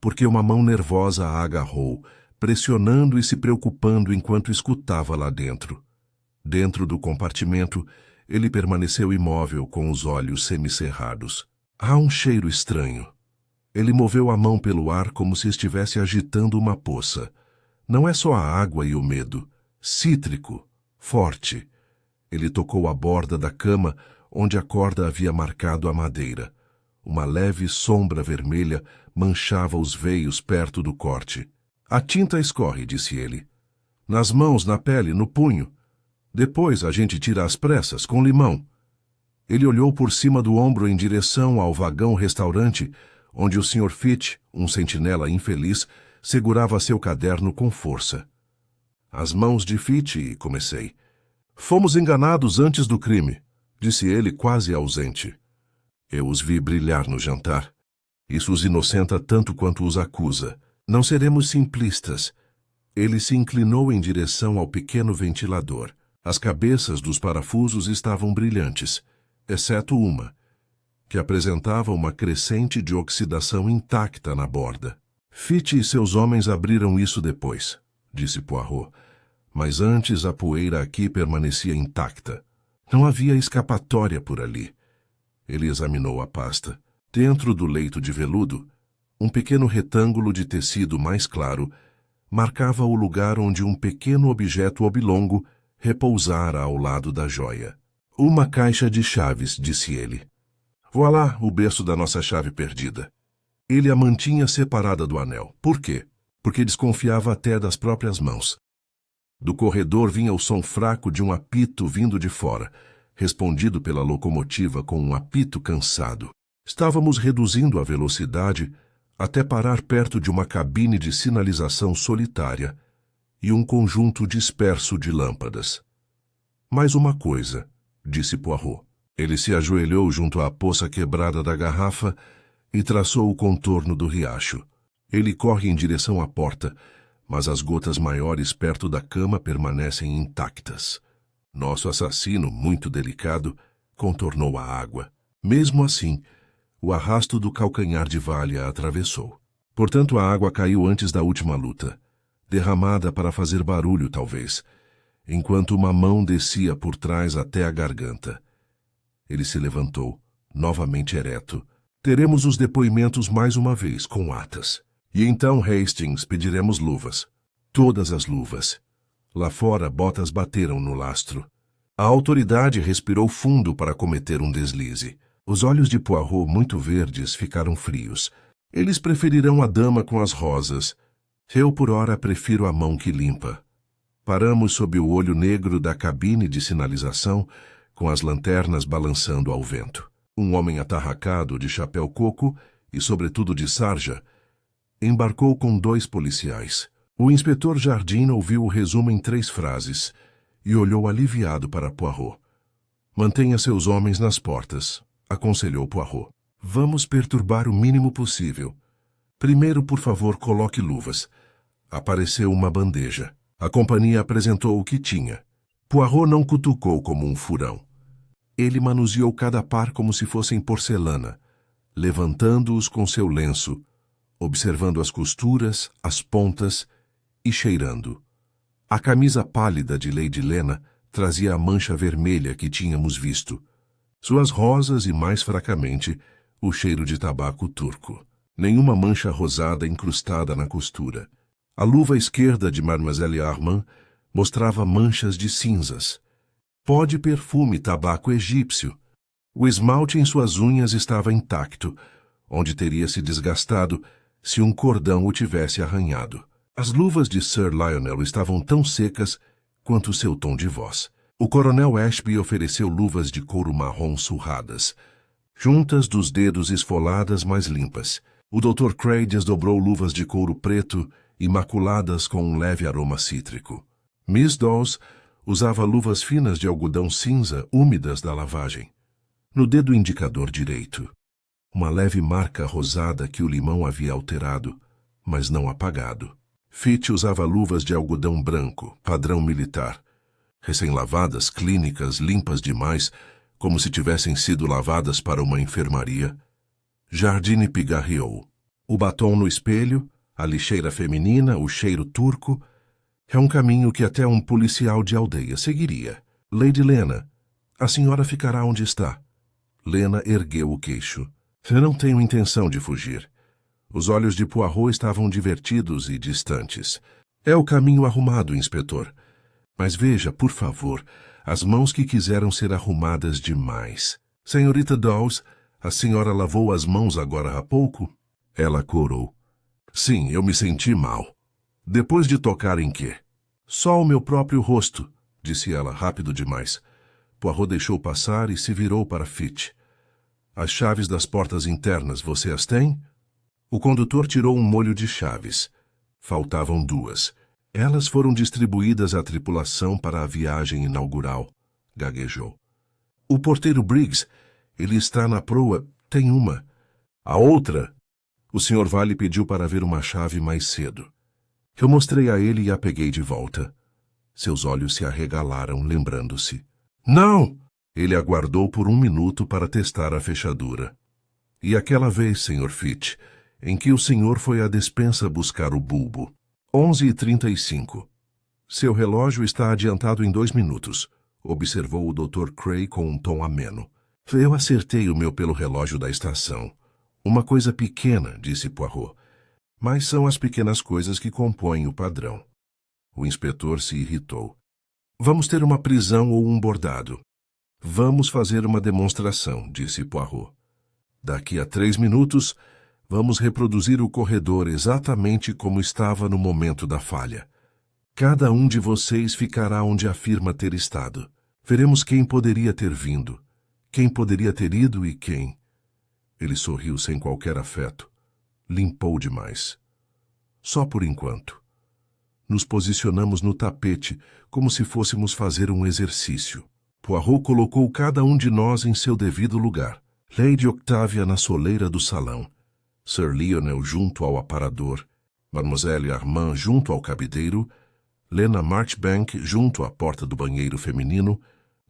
Porque uma mão nervosa a agarrou, pressionando e se preocupando enquanto escutava lá dentro. Dentro do compartimento, ele permaneceu imóvel com os olhos semicerrados. Há um cheiro estranho. Ele moveu a mão pelo ar como se estivesse agitando uma poça. Não é só a água e o medo. Cítrico, forte. Ele tocou a borda da cama, onde a corda havia marcado a madeira. Uma leve sombra vermelha manchava os veios perto do corte. A tinta escorre, disse ele. Nas mãos, na pele, no punho. Depois a gente tira às pressas, com limão. Ele olhou por cima do ombro em direção ao vagão-restaurante, onde o Sr. Fitch, um sentinela infeliz, segurava seu caderno com força. As mãos de Fitch, comecei. Fomos enganados antes do crime, disse ele quase ausente. Eu os vi brilhar no jantar. Isso os inocenta tanto quanto os acusa. Não seremos simplistas. Ele se inclinou em direção ao pequeno ventilador. As cabeças dos parafusos estavam brilhantes, exceto uma, que apresentava uma crescente de oxidação intacta na borda. Fitch e seus homens abriram isso depois, disse Poirot, mas antes a poeira aqui permanecia intacta. Não havia escapatória por ali. Ele examinou a pasta. Dentro do leito de veludo, um pequeno retângulo de tecido mais claro marcava o lugar onde um pequeno objeto oblongo repousara ao lado da joia. Uma caixa de chaves, disse ele. Voilá, o berço da nossa chave perdida. Ele a mantinha separada do anel. Por quê? Porque desconfiava até das próprias mãos. Do corredor vinha o som fraco de um apito vindo de fora, respondido pela locomotiva com um apito cansado. Estávamos reduzindo a velocidade até parar perto de uma cabine de sinalização solitária e um conjunto disperso de lâmpadas. Mais uma coisa, disse Poirot. Ele se ajoelhou junto à poça quebrada da garrafa e traçou o contorno do riacho. Ele corre em direção à porta, mas as gotas maiores perto da cama permanecem intactas. Nosso assassino, muito delicado, contornou a água. Mesmo assim, o arrasto do calcanhar de valha a atravessou. Portanto, a água caiu antes da última luta, derramada para fazer barulho, talvez, enquanto uma mão descia por trás até a garganta. Ele se levantou, novamente ereto. Teremos os depoimentos mais uma vez, com atas. E então, Hastings, pediremos luvas. Todas as luvas. Lá fora, botas bateram no lastro. A autoridade respirou fundo para cometer um deslize. Os olhos de Poirot, muito verdes, ficaram frios. Eles preferirão a dama com as rosas. Eu, por ora, prefiro a mão que limpa. Paramos sob o olho negro da cabine de sinalização, com as lanternas balançando ao vento. Um homem atarracado, de chapéu coco e, sobretudo, de sarja, embarcou com 2 policiais. O inspetor Jardine ouviu o resumo em 3 frases e olhou aliviado para Poirot. Mantenha seus homens nas portas, aconselhou Poirot. Vamos perturbar o mínimo possível. Primeiro, por favor, coloque luvas. Apareceu uma bandeja. A companhia apresentou o que tinha. Poirot não cutucou como um furão. Ele manuseou cada par como se fossem porcelana, levantando-os com seu lenço, observando as costuras, as pontas e cheirando. A camisa pálida de Lady Lena trazia a mancha vermelha que tínhamos visto. Suas rosas e, mais fracamente, o cheiro de tabaco turco. Nenhuma mancha rosada incrustada na costura. A luva esquerda de Mademoiselle Armand mostrava manchas de cinzas. Pó de perfume tabaco egípcio. O esmalte em suas unhas estava intacto, onde teria se desgastado se um cordão o tivesse arranhado. As luvas de Sir Lionel estavam tão secas quanto seu tom de voz. O coronel Ashby ofereceu luvas de couro marrom surradas, juntas dos dedos esfoladas mais limpas. O Dr. Cray desdobrou luvas de couro preto, imaculadas com um leve aroma cítrico. Miss Dawes usava luvas finas de algodão cinza, úmidas da lavagem. No dedo indicador direito, uma leve marca rosada que o limão havia alterado, mas não apagado. Fitch usava luvas de algodão branco, padrão militar. Recém-lavadas, clínicas, limpas demais, como se tivessem sido lavadas para uma enfermaria. Jardine pigarreou. O batom no espelho, a lixeira feminina, o cheiro turco. É um caminho que até um policial de aldeia seguiria. Lady Lena, a senhora ficará onde está. Lena ergueu o queixo. Eu não tenho intenção de fugir. Os olhos de Poirot estavam divertidos e distantes. É o caminho arrumado, inspetor. Mas veja, por favor, as mãos que quiseram ser arrumadas demais. Senhorita Dawes, a senhora lavou as mãos agora há pouco? Ela corou. Sim, eu me senti mal. Depois de tocar em quê? Só o meu próprio rosto, disse ela, rápido demais. Poirot deixou passar e se virou para Fitch. As chaves das portas internas, você as tem? O condutor tirou um molho de chaves. Faltavam 2. Elas foram distribuídas à tripulação para a viagem inaugural, gaguejou. O porteiro Briggs, ele está na proa, tem uma. A outra? O Sr. Vale pediu para ver uma chave mais cedo. Eu mostrei a ele e a peguei de volta. Seus olhos se arregalaram, lembrando-se. Não! Ele aguardou por 1 minuto para testar a fechadura. E aquela vez, Sr. Fitch, em que o senhor foi à despensa buscar o bulbo. 11h35. Seu relógio está adiantado em 2 minutos, observou o Dr. Cray com um tom ameno. Eu acertei o meu pelo relógio da estação. Uma coisa pequena, disse Poirot. Mas são as pequenas coisas que compõem o padrão. O inspetor se irritou. Vamos ter uma prisão ou um bordado. Vamos fazer uma demonstração, disse Poirot. Daqui a 3 minutos, vamos reproduzir o corredor exatamente como estava no momento da falha. Cada um de vocês ficará onde afirma ter estado. Veremos quem poderia ter vindo, quem poderia ter ido e quem. Ele sorriu sem qualquer afeto. Limpou demais. Só por enquanto. Nos posicionamos no tapete, como se fôssemos fazer um exercício. Poirot colocou cada um de nós em seu devido lugar. Lady Octavia na soleira do salão. Sir Lionel junto ao aparador. Mademoiselle Armand junto ao cabideiro. Lena Marchbank junto à porta do banheiro feminino.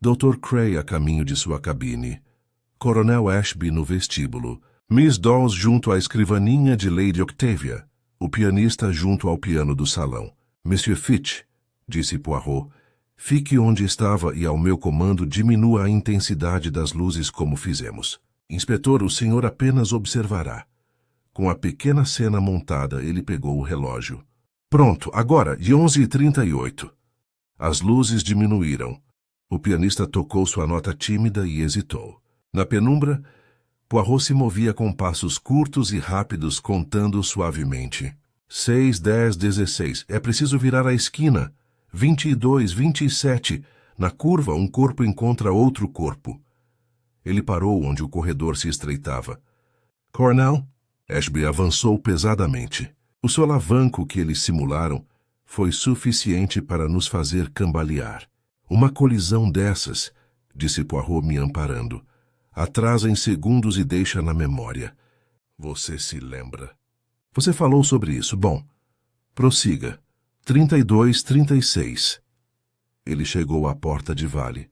Dr. Cray a caminho de sua cabine. Coronel Ashby no vestíbulo. Miss Dawes junto à escrivaninha de Lady Octavia. O pianista junto ao piano do salão. Monsieur Fitch, disse Poirot, fique onde estava e ao meu comando diminua a intensidade das luzes como fizemos. Inspetor, o senhor apenas observará. Com a pequena cena montada, ele pegou o relógio. Pronto, agora, de 11h38. As luzes diminuíram. O pianista tocou sua nota tímida e hesitou. Na penumbra, Poirot se movia com passos curtos e rápidos, contando suavemente. 6, 10, 16. É preciso virar a esquina. 22, 27. Na curva, um corpo encontra outro corpo. Ele parou onde o corredor se estreitava. Cornell? Ashby avançou pesadamente. O solavanco que eles simularam foi suficiente para nos fazer cambalear. Uma colisão dessas, disse Poirot me amparando, atrasa em segundos e deixa na memória. Você se lembra? Você falou sobre isso. Bom, prossiga. 32, 36. Ele chegou à porta de Vale.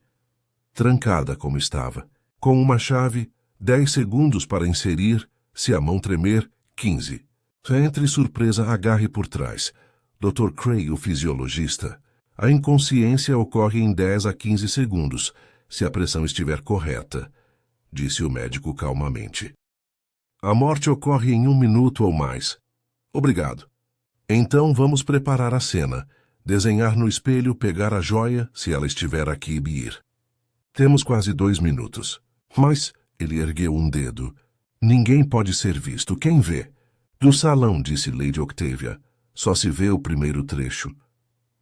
Trancada como estava. Com uma chave, 10 segundos para inserir, se a mão tremer, 15. Entre surpresa, agarre por trás. Dr. Cray, o fisiologista. A inconsciência ocorre em 10 a 15 segundos, se a pressão estiver correta, disse o médico calmamente. A morte ocorre em 1 minuto ou mais. Obrigado. Então vamos preparar a cena. Desenhar no espelho, pegar a joia, se ela estiver aqui e ir. Temos quase 2 minutos. Mas, ele ergueu um dedo. Ninguém pode ser visto. Quem vê? Do salão, disse Lady Octavia. Só se vê o primeiro trecho.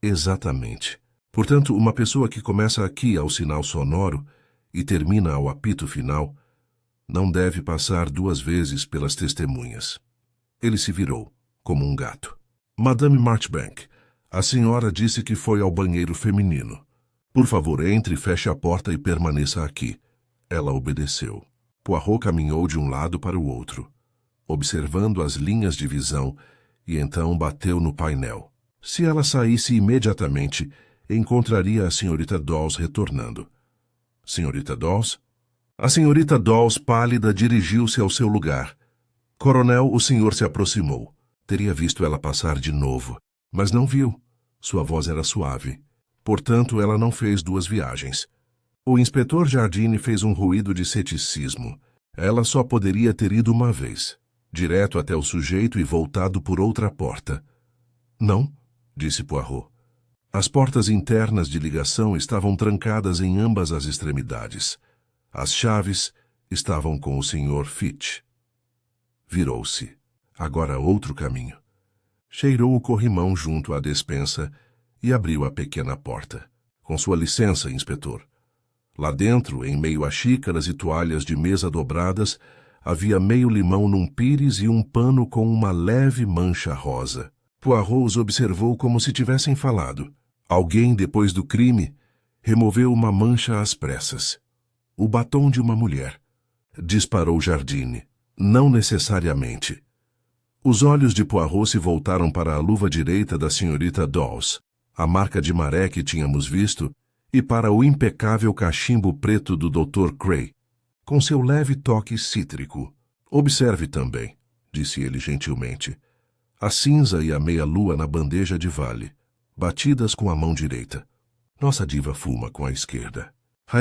Exatamente. Portanto, uma pessoa que começa aqui ao sinal sonoro e termina ao apito final não deve passar 2 vezes pelas testemunhas. Ele se virou, como um gato. Madame Marchbank, a senhora disse que foi ao banheiro feminino. Por favor, entre, feche a porta e permaneça aqui. Ela obedeceu. Poirot caminhou de um lado para o outro, observando as linhas de visão, e então bateu no painel. Se ela saísse imediatamente, encontraria a senhorita Dawes retornando. Senhorita Dawes? A senhorita Dawes, pálida, dirigiu-se ao seu lugar. Coronel, o senhor se aproximou. Teria visto ela passar de novo, mas não viu. Sua voz era suave. Portanto, ela não fez 2 viagens. O inspetor Jardine fez um ruído de ceticismo. Ela só poderia ter ido uma vez, direto até o sujeito e voltado por outra porta. Não, disse Poirot. As portas internas de ligação estavam trancadas em ambas as extremidades. As chaves estavam com o Sr. Fitch. Virou-se. Agora outro caminho. Cheirou o corrimão junto à despensa e abriu a pequena porta. Com sua licença, inspetor. Lá dentro, em meio a xícaras e toalhas de mesa dobradas, havia meio limão num pires e um pano com uma leve mancha rosa. Poirot os observou como se tivessem falado. Alguém, depois do crime, removeu uma mancha às pressas. O batom de uma mulher. Disparou Jardine. Não necessariamente. Os olhos de Poirot se voltaram para a luva direita da senhorita Dawes, a marca de maré que tínhamos visto, e para o impecável cachimbo preto do Dr. Cray, com seu leve toque cítrico. Observe também, disse ele gentilmente, a cinza e a meia-lua na bandeja de vale, batidas com a mão direita. Nossa diva fuma com a esquerda.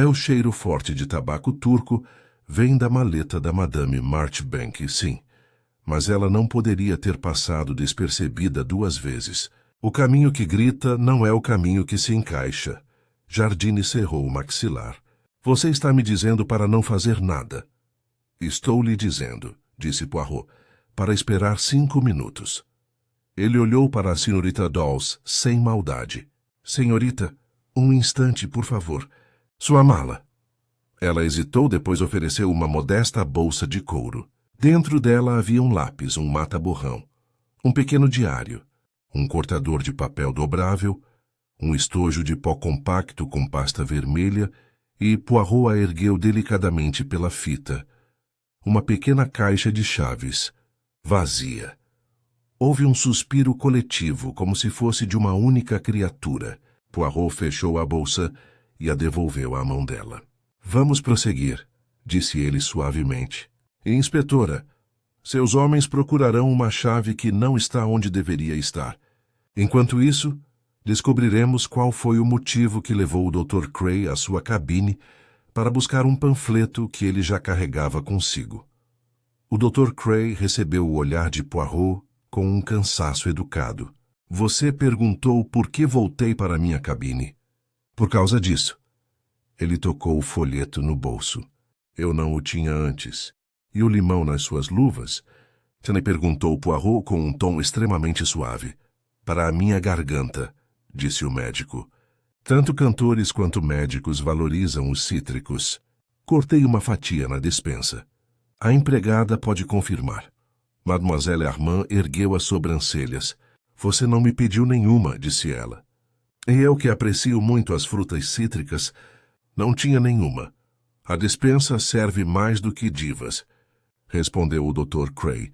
O cheiro forte de tabaco turco vem da maleta da Madame Marchbank, sim, mas ela não poderia ter passado despercebida 2 vezes. O caminho que grita não é o caminho que se encaixa. Jardine cerrou o maxilar. Você está me dizendo para não fazer nada. Estou lhe dizendo, disse Poirot, para esperar 5 minutos. Ele olhou para a senhorita Dawes sem maldade. Senhorita, um instante, por favor. Sua mala. Ela hesitou, depois ofereceu uma modesta bolsa de couro. Dentro dela havia um lápis, um mata-borrão, um pequeno diário, um cortador de papel dobrável, um estojo de pó compacto com pasta vermelha e Poirot a ergueu delicadamente pela fita. Uma pequena caixa de chaves, vazia. Houve um suspiro coletivo, como se fosse de uma única criatura. Poirot fechou a bolsa e a devolveu à mão dela. Vamos prosseguir, disse ele suavemente. Inspetora, seus homens procurarão uma chave que não está onde deveria estar. Enquanto isso, descobriremos qual foi o motivo que levou o Dr. Cray à sua cabine para buscar um panfleto que ele já carregava consigo. O Dr. Cray recebeu o olhar de Poirot com um cansaço educado. Você perguntou por que voltei para minha cabine. Por causa disso. Ele tocou o folheto no bolso. Eu não o tinha antes. E o limão nas suas luvas? Tenay perguntou Poirot com um tom extremamente suave. Para a minha garganta, disse o médico. Tanto cantores quanto médicos valorizam os cítricos. Cortei uma fatia na despensa. A empregada pode confirmar. Mademoiselle Armand ergueu as sobrancelhas. Você não me pediu nenhuma, disse ela. E eu, que aprecio muito as frutas cítricas, não tinha nenhuma. A despensa serve mais do que divas, respondeu o Dr. Cray.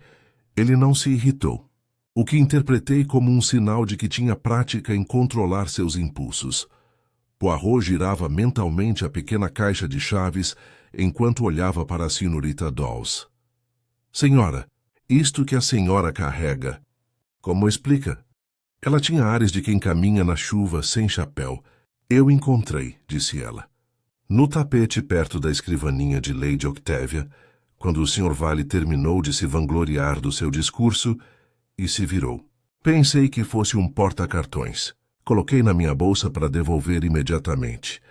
Ele não se irritou, o que interpretei como um sinal de que tinha prática em controlar seus impulsos. Poirot girava mentalmente a pequena caixa de chaves enquanto olhava para a senhorita Dawes. Senhora, isto que a senhora carrega. Como explica? Ela tinha ares de quem caminha na chuva sem chapéu. Eu encontrei, disse ela, no tapete perto da escrivaninha de Lady Octavia, quando o Sr. Vale terminou de se vangloriar do seu discurso e se virou. Pensei que fosse um porta-cartões. Coloquei na minha bolsa para devolver imediatamente.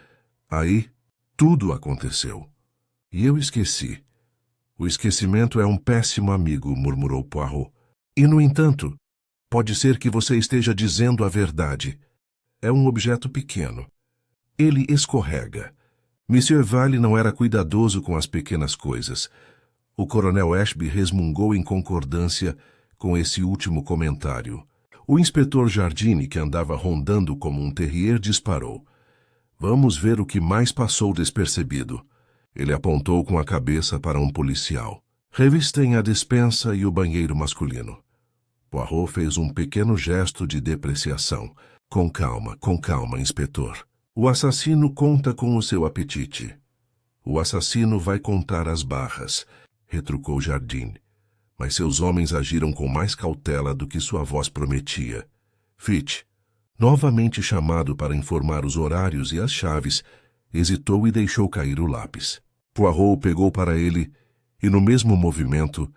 Aí, tudo aconteceu. E eu esqueci. O esquecimento é um péssimo amigo, murmurou Poirot. E, no entanto, pode ser que você esteja dizendo a verdade. É um objeto pequeno. Ele escorrega. Monsieur Vale não era cuidadoso com as pequenas coisas. O coronel Ashby resmungou em concordância com esse último comentário. O inspetor Jardine, que andava rondando como um terrier, disparou. Vamos ver o que mais passou despercebido. Ele apontou com a cabeça para um policial. Revistem a despensa e o banheiro masculino. Poirot fez um pequeno gesto de depreciação. Com calma, inspetor. O assassino conta com o seu apetite. O assassino vai contar as barras, retrucou Jardine. Mas seus homens agiram com mais cautela do que sua voz prometia. Fitch, novamente chamado para informar os horários e as chaves, hesitou e deixou cair o lápis. Poirot o pegou para ele e, no mesmo movimento,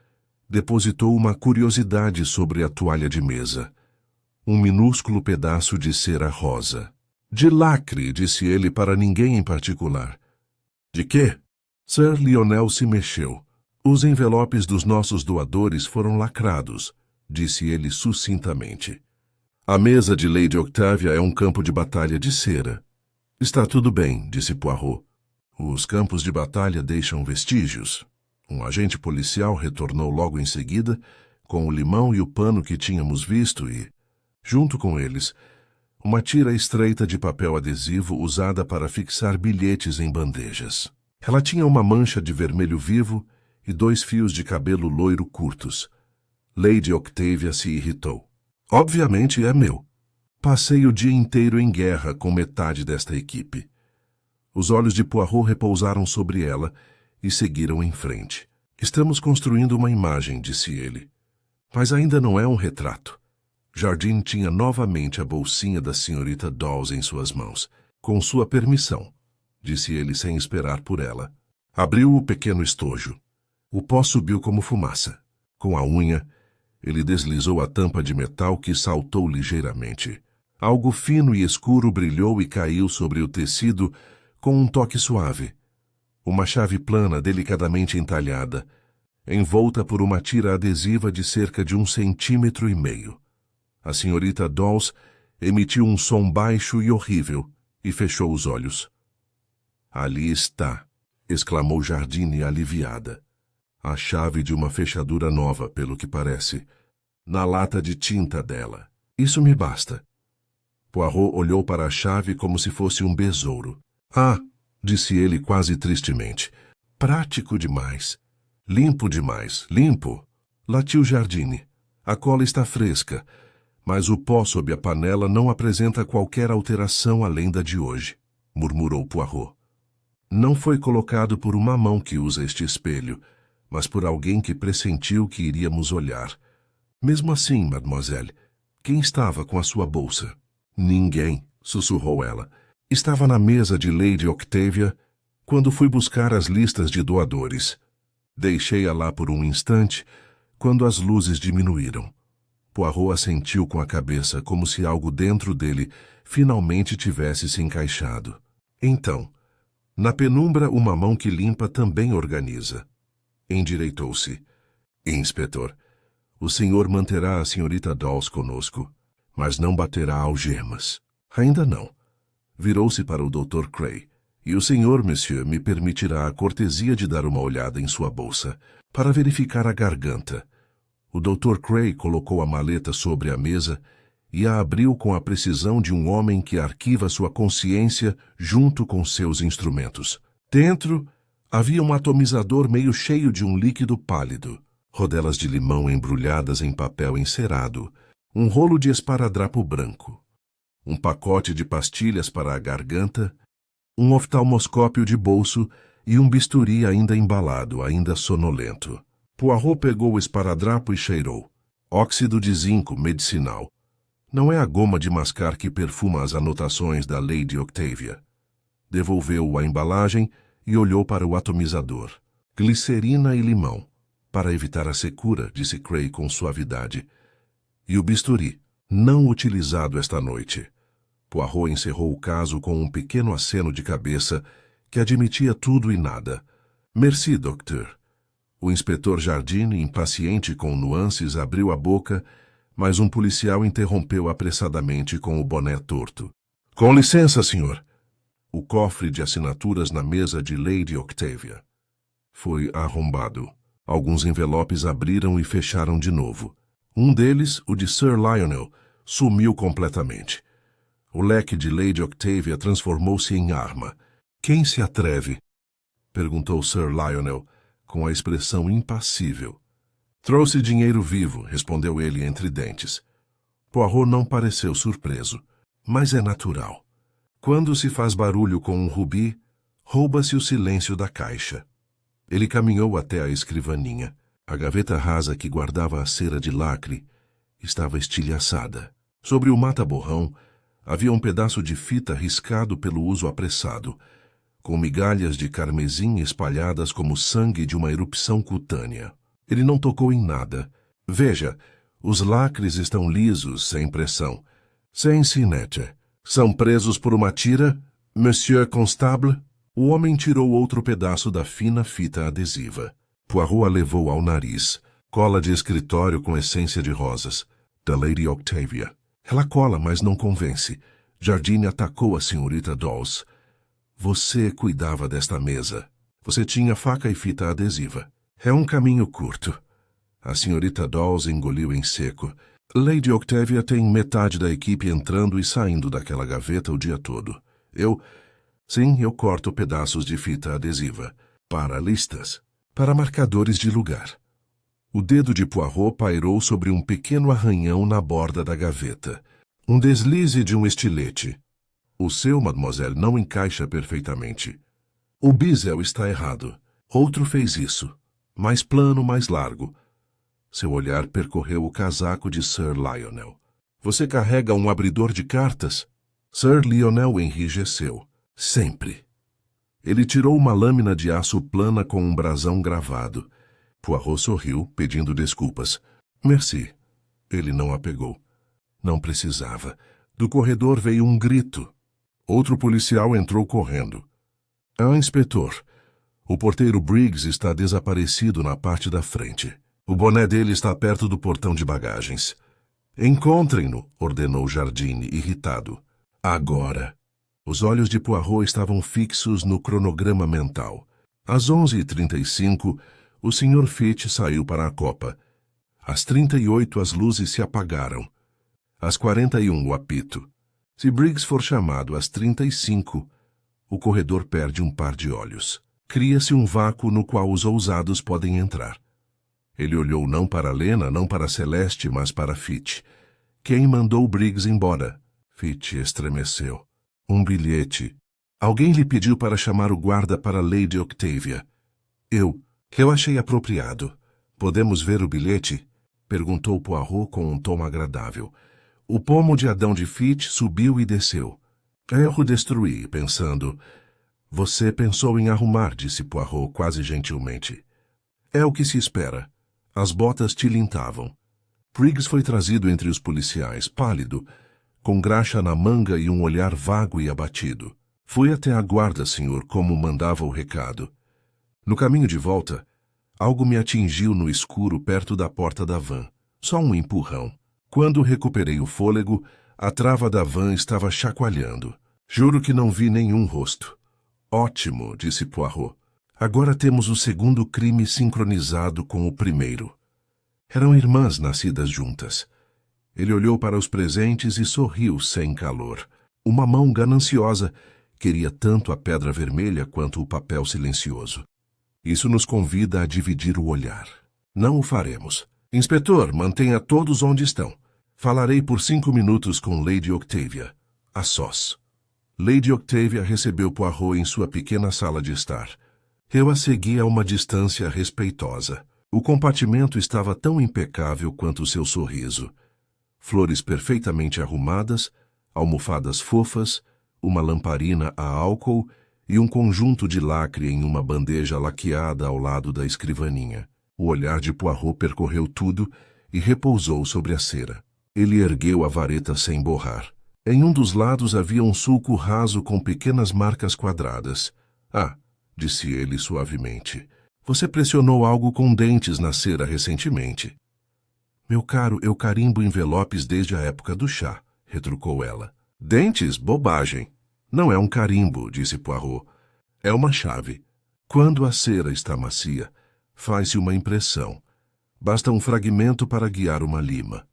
depositou uma curiosidade sobre a toalha de mesa. Um minúsculo pedaço de cera rosa. De lacre, disse ele para ninguém em particular. De quê? Sir Lionel se mexeu. Os envelopes dos nossos doadores foram lacrados, disse ele sucintamente. A mesa de Lady Octavia é um campo de batalha de cera. Está tudo bem, disse Poirot. Os campos de batalha deixam vestígios. Um agente policial retornou logo em seguida, com o limão e o pano que tínhamos visto e, junto com eles, uma tira estreita de papel adesivo usada para fixar bilhetes em bandejas. Ela tinha uma mancha de vermelho vivo e 2 fios de cabelo loiro curtos. Lady Octavia se irritou. Obviamente é meu. Passei o dia inteiro em guerra com metade desta equipe. Os olhos de Poirot repousaram sobre ela e seguiram em frente. Estamos construindo uma imagem, disse ele. Mas ainda não é um retrato. Jardine tinha novamente a bolsinha da senhorita Dawes em suas mãos. Com sua permissão, disse ele sem esperar por ela. Abriu o pequeno estojo. O pó subiu como fumaça. Com a unha, ele deslizou a tampa de metal que saltou ligeiramente. Algo fino e escuro brilhou e caiu sobre o tecido com um toque suave. Uma chave plana delicadamente entalhada, envolta por uma tira adesiva de cerca de 1,5 centímetros. A senhorita Dawes emitiu um som baixo e horrível e fechou os olhos. Ali está, exclamou Jardine aliviada. A chave de uma fechadura nova, pelo que parece, na lata de tinta dela. Isso me basta. Poirot olhou para a chave como se fosse um besouro. Ah, disse ele quase tristemente. Prático demais. Limpo demais. Limpo. Latiu Jardine. A cola está fresca, mas o pó sob a panela não apresenta qualquer alteração além da de hoje, murmurou Poirot. Não foi colocado por uma mão que usa este espelho, mas por alguém que pressentiu que iríamos olhar. Mesmo assim, mademoiselle, quem estava com a sua bolsa? Ninguém, sussurrou ela. Estava na mesa de Lady Octavia quando fui buscar as listas de doadores. Deixei-a lá por um instante, quando as luzes diminuíram. Poirot assentiu com a cabeça, como se algo dentro dele finalmente tivesse se encaixado. Então, na penumbra, uma mão que limpa também organiza. Endireitou-se. Inspetor, o senhor manterá a senhorita Dawes conosco, mas não baterá algemas. Ainda não. Virou-se para o Dr. Cray. E o senhor, monsieur, me permitirá a cortesia de dar uma olhada em sua bolsa, para verificar a garganta. O Dr. Cray colocou a maleta sobre a mesa e a abriu com a precisão de um homem que arquiva sua consciência junto com seus instrumentos. Dentro havia um atomizador meio cheio de um líquido pálido, rodelas de limão embrulhadas em papel encerado, um rolo de esparadrapo branco, um pacote de pastilhas para a garganta, um oftalmoscópio de bolso e um bisturi ainda embalado, ainda sonolento. Poirot pegou o esparadrapo e cheirou. Óxido de zinco medicinal. Não é a goma de mascar que perfuma as anotações da Lady Octavia. Devolveu a embalagem e olhou para o atomizador. Glicerina e limão. Para evitar a secura, disse Cray com suavidade. E o bisturi, não utilizado esta noite. Poirot encerrou o caso com um pequeno aceno de cabeça que admitia tudo e nada. Merci, docteur. O inspetor Jardine, impaciente com nuances, abriu a boca, mas um policial interrompeu apressadamente com o boné torto. Com licença, senhor. O cofre de assinaturas na mesa de Lady Octavia foi arrombado. Alguns envelopes abriram e fecharam de novo. Um deles, o de Sir Lionel, sumiu completamente. O leque de Lady Octavia transformou-se em arma. Quem se atreve? Perguntou Sir Lionel, com a expressão impassível. Trouxe dinheiro vivo, respondeu ele entre dentes. Poirot não pareceu surpreso, mas é natural. Quando se faz barulho com um rubi, rouba-se o silêncio da caixa. Ele caminhou até a escrivaninha. A gaveta rasa que guardava a cera de lacre estava estilhaçada. Sobre o mata-borrão havia um pedaço de fita riscado pelo uso apressado, com migalhas de carmesim espalhadas como sangue de uma erupção cutânea. Ele não tocou em nada. Veja, os lacres estão lisos, sem pressão. Sem sinete. São presos por uma tira, Monsieur Constable? O homem tirou outro pedaço da fina fita adesiva. Poirot a levou ao nariz. Cola de escritório com essência de rosas. Da Lady Octavia. Ela cola, mas não convence. Jardine atacou a senhorita Dawes. Você cuidava desta mesa. Você tinha faca e fita adesiva. É um caminho curto. A senhorita Dawes engoliu em seco. Lady Octavia tem metade da equipe entrando e saindo daquela gaveta o dia todo. Sim, eu corto pedaços de fita adesiva. Para listas. Para marcadores de lugar. O dedo de Poirot pairou sobre um pequeno arranhão na borda da gaveta. Um deslize de um estilete. O seu, mademoiselle, não encaixa perfeitamente. O bisel está errado. Outro fez isso. Mais plano, mais largo. Seu olhar percorreu o casaco de Sir Lionel. Você carrega um abridor de cartas? Sir Lionel enrijeceu. Sempre. Ele tirou uma lâmina de aço plana com um brasão gravado. Poirot sorriu, pedindo desculpas. Merci. Ele não a pegou. Não precisava. Do corredor veio um grito. Outro policial entrou correndo. Inspetor. O porteiro Briggs está desaparecido na parte da frente. O boné dele está perto do portão de bagagens. Encontrem-no, ordenou Jardine, irritado. Agora. Os olhos de Poirot estavam fixos no cronograma mental. Às 11h35, o Sr. Fitch saiu para a copa. Às 38 as luzes se apagaram. Às 41 o apito. Se Briggs for chamado às 35, o corredor perde um par de olhos. Cria-se um vácuo no qual os ousados podem entrar. Ele olhou não para Lena, não para Celeste, mas para Fitch. Quem mandou Briggs embora? Fitch estremeceu. Um bilhete. Alguém lhe pediu para chamar o guarda para Lady Octavia. Eu achei apropriado. Podemos ver o bilhete? Perguntou Poirot com um tom agradável. O pomo de Adão de Fitch subiu e desceu. Eu o destruí, pensando. Você pensou em arrumar, disse Poirot quase gentilmente. É o que se espera. As botas tilintavam. Briggs foi trazido entre os policiais, pálido, com graxa na manga e um olhar vago e abatido. Fui até a guarda, senhor, como mandava o recado. No caminho de volta, algo me atingiu no escuro perto da porta da van. Só um empurrão. Quando recuperei o fôlego, a trava da van estava chacoalhando. Juro que não vi nenhum rosto. Ótimo, disse Poirot. Agora temos o segundo crime sincronizado com o primeiro. Eram irmãs nascidas juntas. Ele olhou para os presentes e sorriu sem calor. Uma mão gananciosa queria tanto a pedra vermelha quanto o papel silencioso. Isso nos convida a dividir o olhar. Não o faremos. Inspetor, mantenha todos onde estão. Falarei por 5 minutos com Lady Octavia. A sós. Lady Octavia recebeu Poirot em sua pequena sala de estar. Eu a segui a uma distância respeitosa. O compartimento estava tão impecável quanto seu sorriso. Flores perfeitamente arrumadas, almofadas fofas, uma lamparina a álcool e um conjunto de lacre em uma bandeja laqueada ao lado da escrivaninha. O olhar de Poirot percorreu tudo e repousou sobre a cera. Ele ergueu a vareta sem borrar. Em um dos lados havia um sulco raso com pequenas marcas quadradas. Ah, disse ele suavemente. Você pressionou algo com dentes na cera recentemente. Meu caro, eu carimbo envelopes desde a época do chá, retrucou ela. Dentes? Bobagem. Não é um carimbo, disse Poirot. É uma chave. Quando a cera está macia, faz-se uma impressão. Basta um fragmento para guiar uma lima.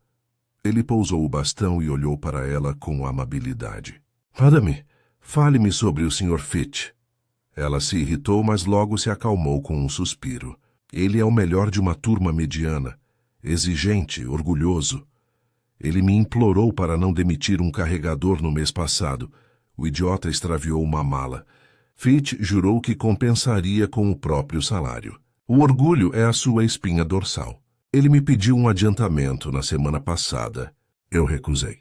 Ele pousou o bastão e olhou para ela com amabilidade. Madame, fale-me sobre o Sr. Fitch. Ela se irritou, mas logo se acalmou com um suspiro. Ele é o melhor de uma turma mediana, exigente, orgulhoso. Ele me implorou para não demitir um carregador no mês passado. O idiota extraviou uma mala. Fitch jurou que compensaria com o próprio salário. O orgulho é a sua espinha dorsal. Ele me pediu um adiantamento na semana passada. Eu recusei.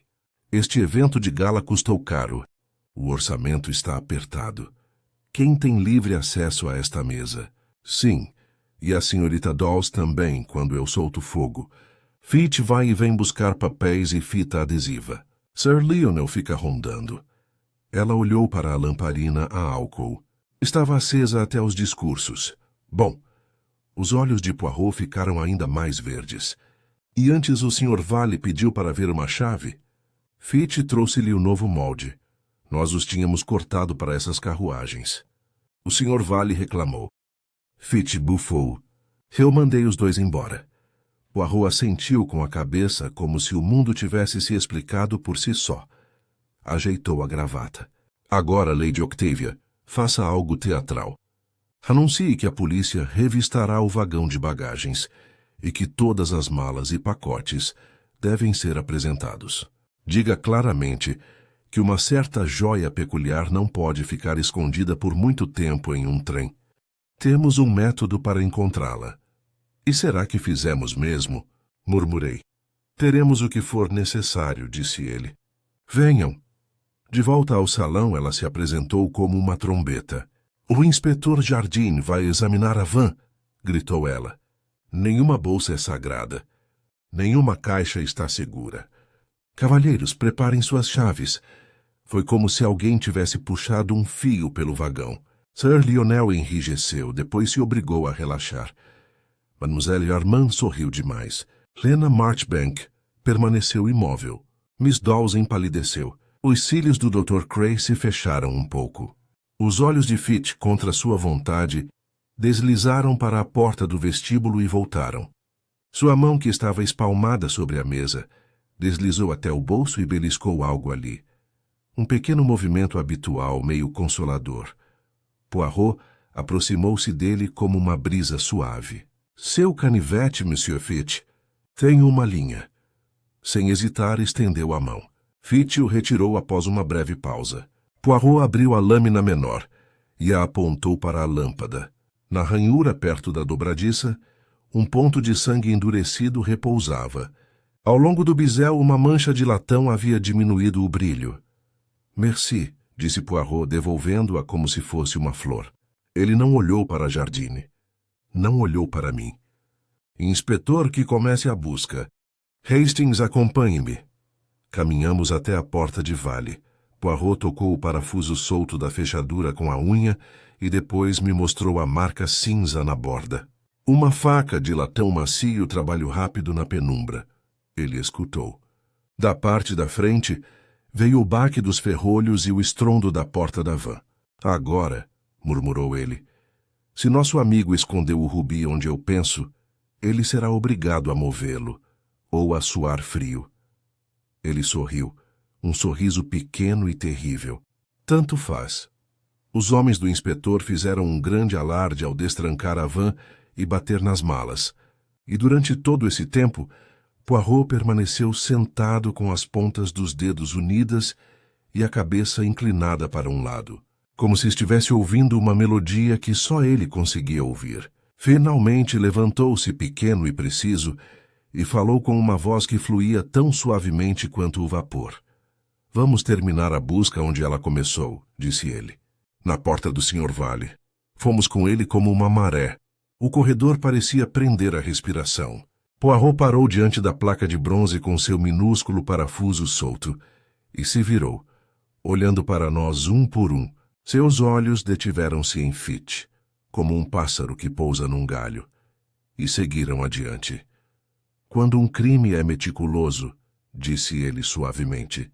Este evento de gala custou caro. O orçamento está apertado. Quem tem livre acesso a esta mesa? Sim, e a senhorita Dawes também, quando eu solto fogo. Fitch vai e vem buscar papéis e fita adesiva. Sir Lionel fica rondando. Ela olhou para a lamparina a álcool. Estava acesa até os discursos. Bom, os olhos de Poirot ficaram ainda mais verdes. E antes o Sr. Vale pediu para ver uma chave? Fitch trouxe-lhe o novo molde. Nós os tínhamos cortado para essas carruagens. O Sr. Vale reclamou. Fitch bufou. Eu mandei os dois embora. Poirot assentiu com a cabeça como se o mundo tivesse se explicado por si só. Ajeitou a gravata. Agora, Lady Octavia, faça algo teatral. Anuncie que a polícia revistará o vagão de bagagens e que todas as malas e pacotes devem ser apresentados. Diga claramente que uma certa joia peculiar não pode ficar escondida por muito tempo em um trem. Temos um método para encontrá-la. E será que fizemos mesmo? Murmurei. Teremos o que for necessário, disse ele. Venham. De volta ao salão, ela se apresentou como uma trombeta. O inspetor Jardine vai examinar a van, gritou ela. Nenhuma bolsa é sagrada. Nenhuma caixa está segura. Cavalheiros, preparem suas chaves. Foi como se alguém tivesse puxado um fio pelo vagão. Sir Lionel enrijeceu, depois se obrigou a relaxar. Mademoiselle Armand sorriu demais. Lena Marchbank permaneceu imóvel. Miss Dawes empalideceu. Os cílios do Dr. Cray se fecharam um pouco. Os olhos de Fitch, contra sua vontade, deslizaram para a porta do vestíbulo e voltaram. Sua mão, que estava espalmada sobre a mesa, deslizou até o bolso e beliscou algo ali. Um pequeno movimento habitual, meio consolador. Poirot aproximou-se dele como uma brisa suave. Seu canivete, Monsieur Fitch. Tenho uma linha. Sem hesitar, estendeu a mão. Fitch o retirou após uma breve pausa. Poirot abriu a lâmina menor e a apontou para a lâmpada. Na ranhura perto da dobradiça, um ponto de sangue endurecido repousava. Ao longo do bisel, uma mancha de latão havia diminuído o brilho. Merci, disse Poirot, devolvendo-a como se fosse uma flor. Ele não olhou para Jardine. Não olhou para mim. Inspetor, que comece a busca. Hastings, acompanhe-me. Caminhamos até a porta de Vale. Poirot tocou o parafuso solto da fechadura com a unha e depois me mostrou a marca cinza na borda. Uma faca de latão macio, trabalho rápido na penumbra. Ele escutou. Da parte da frente, veio o baque dos ferrolhos e o estrondo da porta da van. Agora, murmurou ele, se nosso amigo escondeu o rubi onde eu penso, ele será obrigado a movê-lo, ou a suar frio. Ele sorriu, um sorriso pequeno e terrível. Tanto faz. Os homens do inspetor fizeram um grande alarde ao destrancar a van e bater nas malas. E durante todo esse tempo, Poirot permaneceu sentado com as pontas dos dedos unidas e a cabeça inclinada para um lado, como se estivesse ouvindo uma melodia que só ele conseguia ouvir. Finalmente levantou-se pequeno e preciso e falou com uma voz que fluía tão suavemente quanto o vapor. Vamos terminar a busca onde ela começou, disse ele. Na porta do Sr. Vale. Fomos com ele como uma maré. O corredor parecia prender a respiração. Poirot parou diante da placa de bronze com seu minúsculo parafuso solto e se virou, olhando para nós um por um. Seus olhos detiveram-se em Fitch, como um pássaro que pousa num galho, e seguiram adiante. Quando um crime é meticuloso, disse ele suavemente,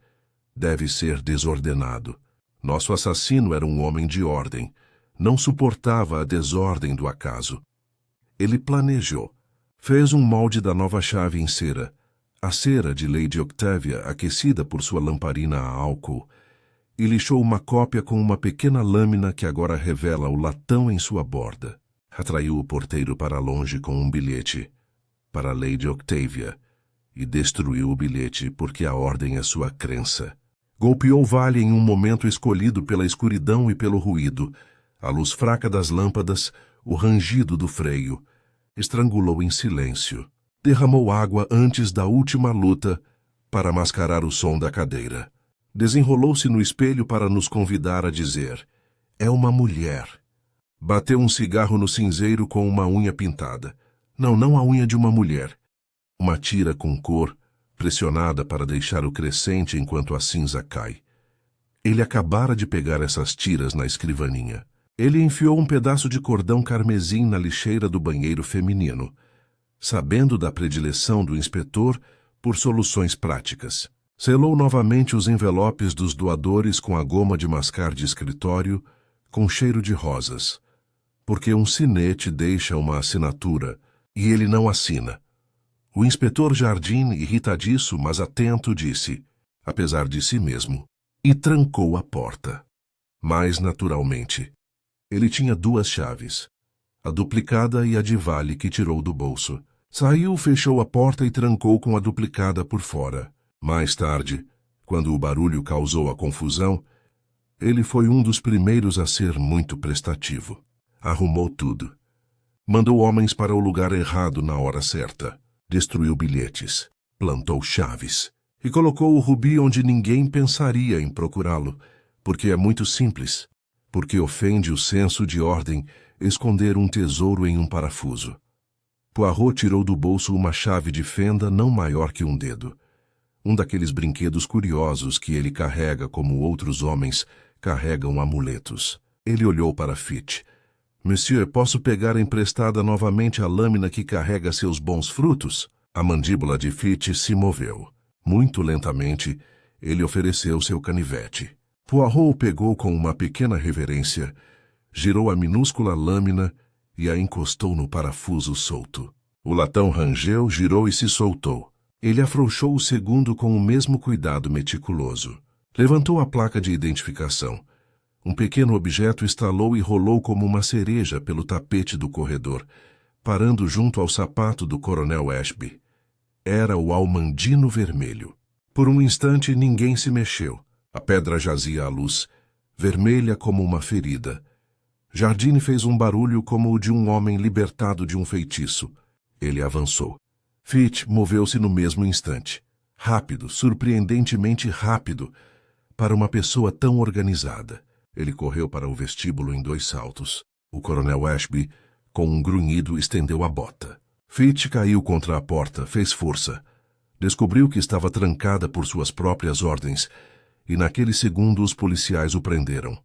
deve ser desordenado. Nosso assassino era um homem de ordem. Não suportava a desordem do acaso. Ele planejou. Fez um molde da nova chave em cera, a cera de Lady Octavia aquecida por sua lamparina a álcool, e lixou uma cópia com uma pequena lâmina que agora revela o latão em sua borda. Atraiu o porteiro para longe com um bilhete para Lady Octavia e destruiu o bilhete porque a ordem é sua crença. Golpeou Vale em um momento escolhido pela escuridão e pelo ruído, a luz fraca das lâmpadas, o rangido do freio. Estrangulou em silêncio. Derramou água antes da última luta para mascarar o som da cadeira. Desenrolou-se no espelho para nos convidar a dizer: é uma mulher. Bateu um cigarro no cinzeiro com uma unha pintada. Não a unha de uma mulher. Uma tira com cor, pressionada para deixar o crescente enquanto a cinza cai. Ele acabara de pegar essas tiras na escrivaninha. Ele enfiou um pedaço de cordão carmesim na lixeira do banheiro feminino, sabendo da predileção do inspetor por soluções práticas. Selou novamente os envelopes dos doadores com a goma de mascar de escritório, com cheiro de rosas, porque um sinete deixa uma assinatura e ele não assina. O inspetor Jardim, irritadiço, mas atento, disse, apesar de si mesmo, e trancou a porta. Mais naturalmente, ele tinha duas chaves, a duplicada e a de Vale que tirou do bolso. Saiu, fechou a porta e trancou com a duplicada por fora. Mais tarde, quando o barulho causou a confusão, ele foi um dos primeiros a ser muito prestativo. Arrumou tudo. Mandou homens para o lugar errado na hora certa. Destruiu bilhetes, plantou chaves e colocou o rubi onde ninguém pensaria em procurá-lo, porque é muito simples, porque ofende o senso de ordem esconder um tesouro em um parafuso. Poirot tirou do bolso uma chave de fenda não maior que um dedo, um daqueles brinquedos curiosos que ele carrega como outros homens carregam amuletos. Ele olhou para Fitch. Monsieur, posso pegar emprestada novamente a lâmina que carrega seus bons frutos? A mandíbula de Fitch se moveu. Muito lentamente, ele ofereceu seu canivete. Poirot o pegou com uma pequena reverência, girou a minúscula lâmina e a encostou no parafuso solto. O latão rangeu, girou e se soltou. Ele afrouxou o segundo com o mesmo cuidado meticuloso. Levantou a placa de identificação. Um pequeno objeto estalou e rolou como uma cereja pelo tapete do corredor, parando junto ao sapato do coronel Ashby. Era o almandino vermelho. Por um instante ninguém se mexeu. A pedra jazia à luz, vermelha como uma ferida. Jardine fez um barulho como o de um homem libertado de um feitiço. Ele avançou. Fitch moveu-se no mesmo instante. Rápido, surpreendentemente rápido, para uma pessoa tão organizada. Ele correu para o vestíbulo em 2 saltos. O coronel Ashby, com um grunhido, estendeu a bota. Fitch caiu contra a porta, fez força. Descobriu que estava trancada por suas próprias ordens, e naquele segundo os policiais o prenderam.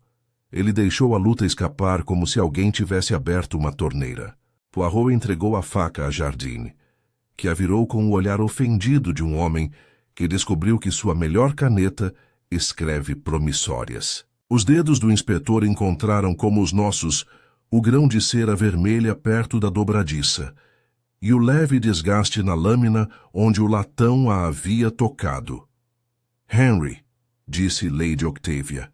Ele deixou a luta escapar como se alguém tivesse aberto uma torneira. Poirot entregou a faca a Jardine, que a virou com o olhar ofendido de um homem que descobriu que sua melhor caneta escreve promissórias. Os dedos do inspetor encontraram, como os nossos, o grão de cera vermelha perto da dobradiça, e o leve desgaste na lâmina onde o latão a havia tocado. Henry, disse Lady Octavia,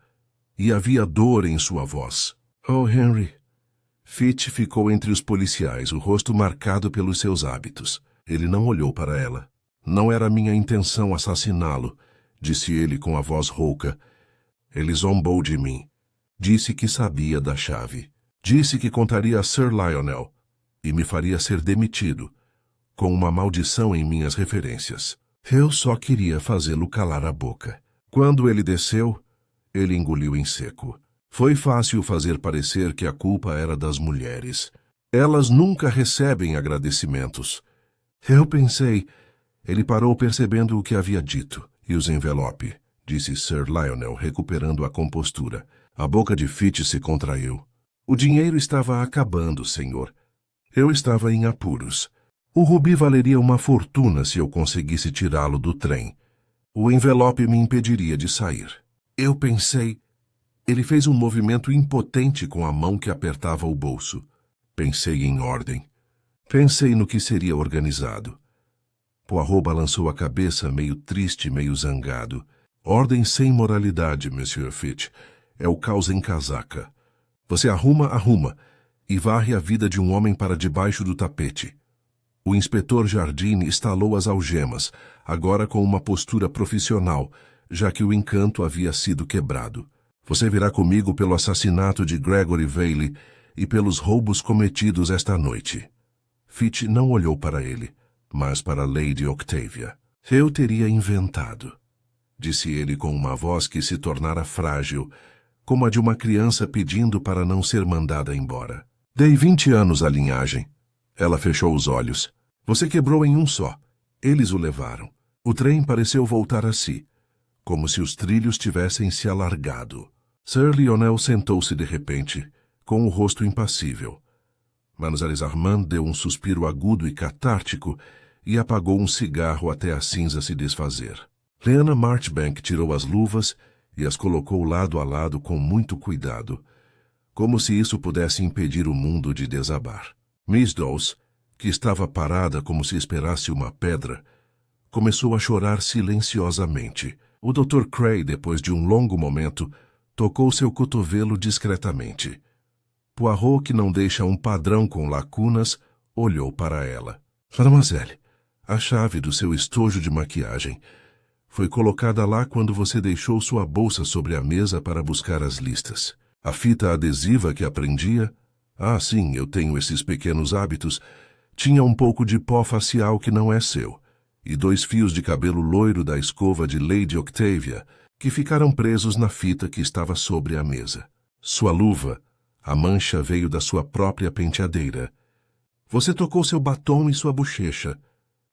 e havia dor em sua voz. Oh, Henry. Fitch ficou entre os policiais, o rosto marcado pelos seus hábitos. Ele não olhou para ela. Não era minha intenção assassiná-lo, disse ele com a voz rouca. Ele zombou de mim. Disse que sabia da chave. Disse que contaria a Sir Lionel e me faria ser demitido, com uma maldição em minhas referências. Eu só queria fazê-lo calar a boca. Quando ele desceu, ele engoliu em seco. Foi fácil fazer parecer que a culpa era das mulheres. Elas nunca recebem agradecimentos. Eu pensei... Ele parou percebendo o que havia dito. E os envelopes, disse Sir Lionel, recuperando a compostura. A boca de Fitch se contraiu. O dinheiro estava acabando, senhor. Eu estava em apuros. O rubi valeria uma fortuna se eu conseguisse tirá-lo do trem. O envelope me impediria de sair. Eu pensei... Ele fez um movimento impotente com a mão que apertava o bolso. Pensei em ordem. Pensei no que seria organizado. Poirot balançou a cabeça, meio triste, meio zangado. Ordem sem moralidade, Monsieur Fitch. É o caos em casaca. Você arruma, e varre a vida de um homem para debaixo do tapete. O inspetor Jardine estalou as algemas, agora com uma postura profissional, já que o encanto havia sido quebrado. Você virá comigo pelo assassinato de Gregory Bailey e pelos roubos cometidos esta noite. Fitch não olhou para ele, mas para Lady Octavia. Eu teria inventado, disse ele com uma voz que se tornara frágil, como a de uma criança pedindo para não ser mandada embora. Dei 20 anos à linhagem. Ela fechou os olhos. Você quebrou em um só. Eles o levaram. O trem pareceu voltar a si, como se os trilhos tivessem se alargado. Sir Lionel sentou-se de repente, com o rosto impassível. Mademoiselle Armand deu um suspiro agudo e catártico e apagou um cigarro até a cinza se desfazer. Lena Marchbank tirou as luvas e as colocou lado a lado com muito cuidado, como se isso pudesse impedir o mundo de desabar. Miss Dawes, que estava parada como se esperasse uma pedra, começou a chorar silenciosamente. O Dr. Cray, depois de um longo momento, tocou seu cotovelo discretamente. Poirot, que não deixa um padrão com lacunas, olhou para ela. Mademoiselle, a chave do seu estojo de maquiagem foi colocada lá quando você deixou sua bolsa sobre a mesa para buscar as listas. A fita adesiva que aprendia, sim, eu tenho esses pequenos hábitos, tinha um pouco de pó facial que não é seu, e 2 fios de cabelo loiro da escova de Lady Octavia, que ficaram presos na fita que estava sobre a mesa. Sua luva, a mancha veio da sua própria penteadeira. Você tocou seu batom e sua bochecha.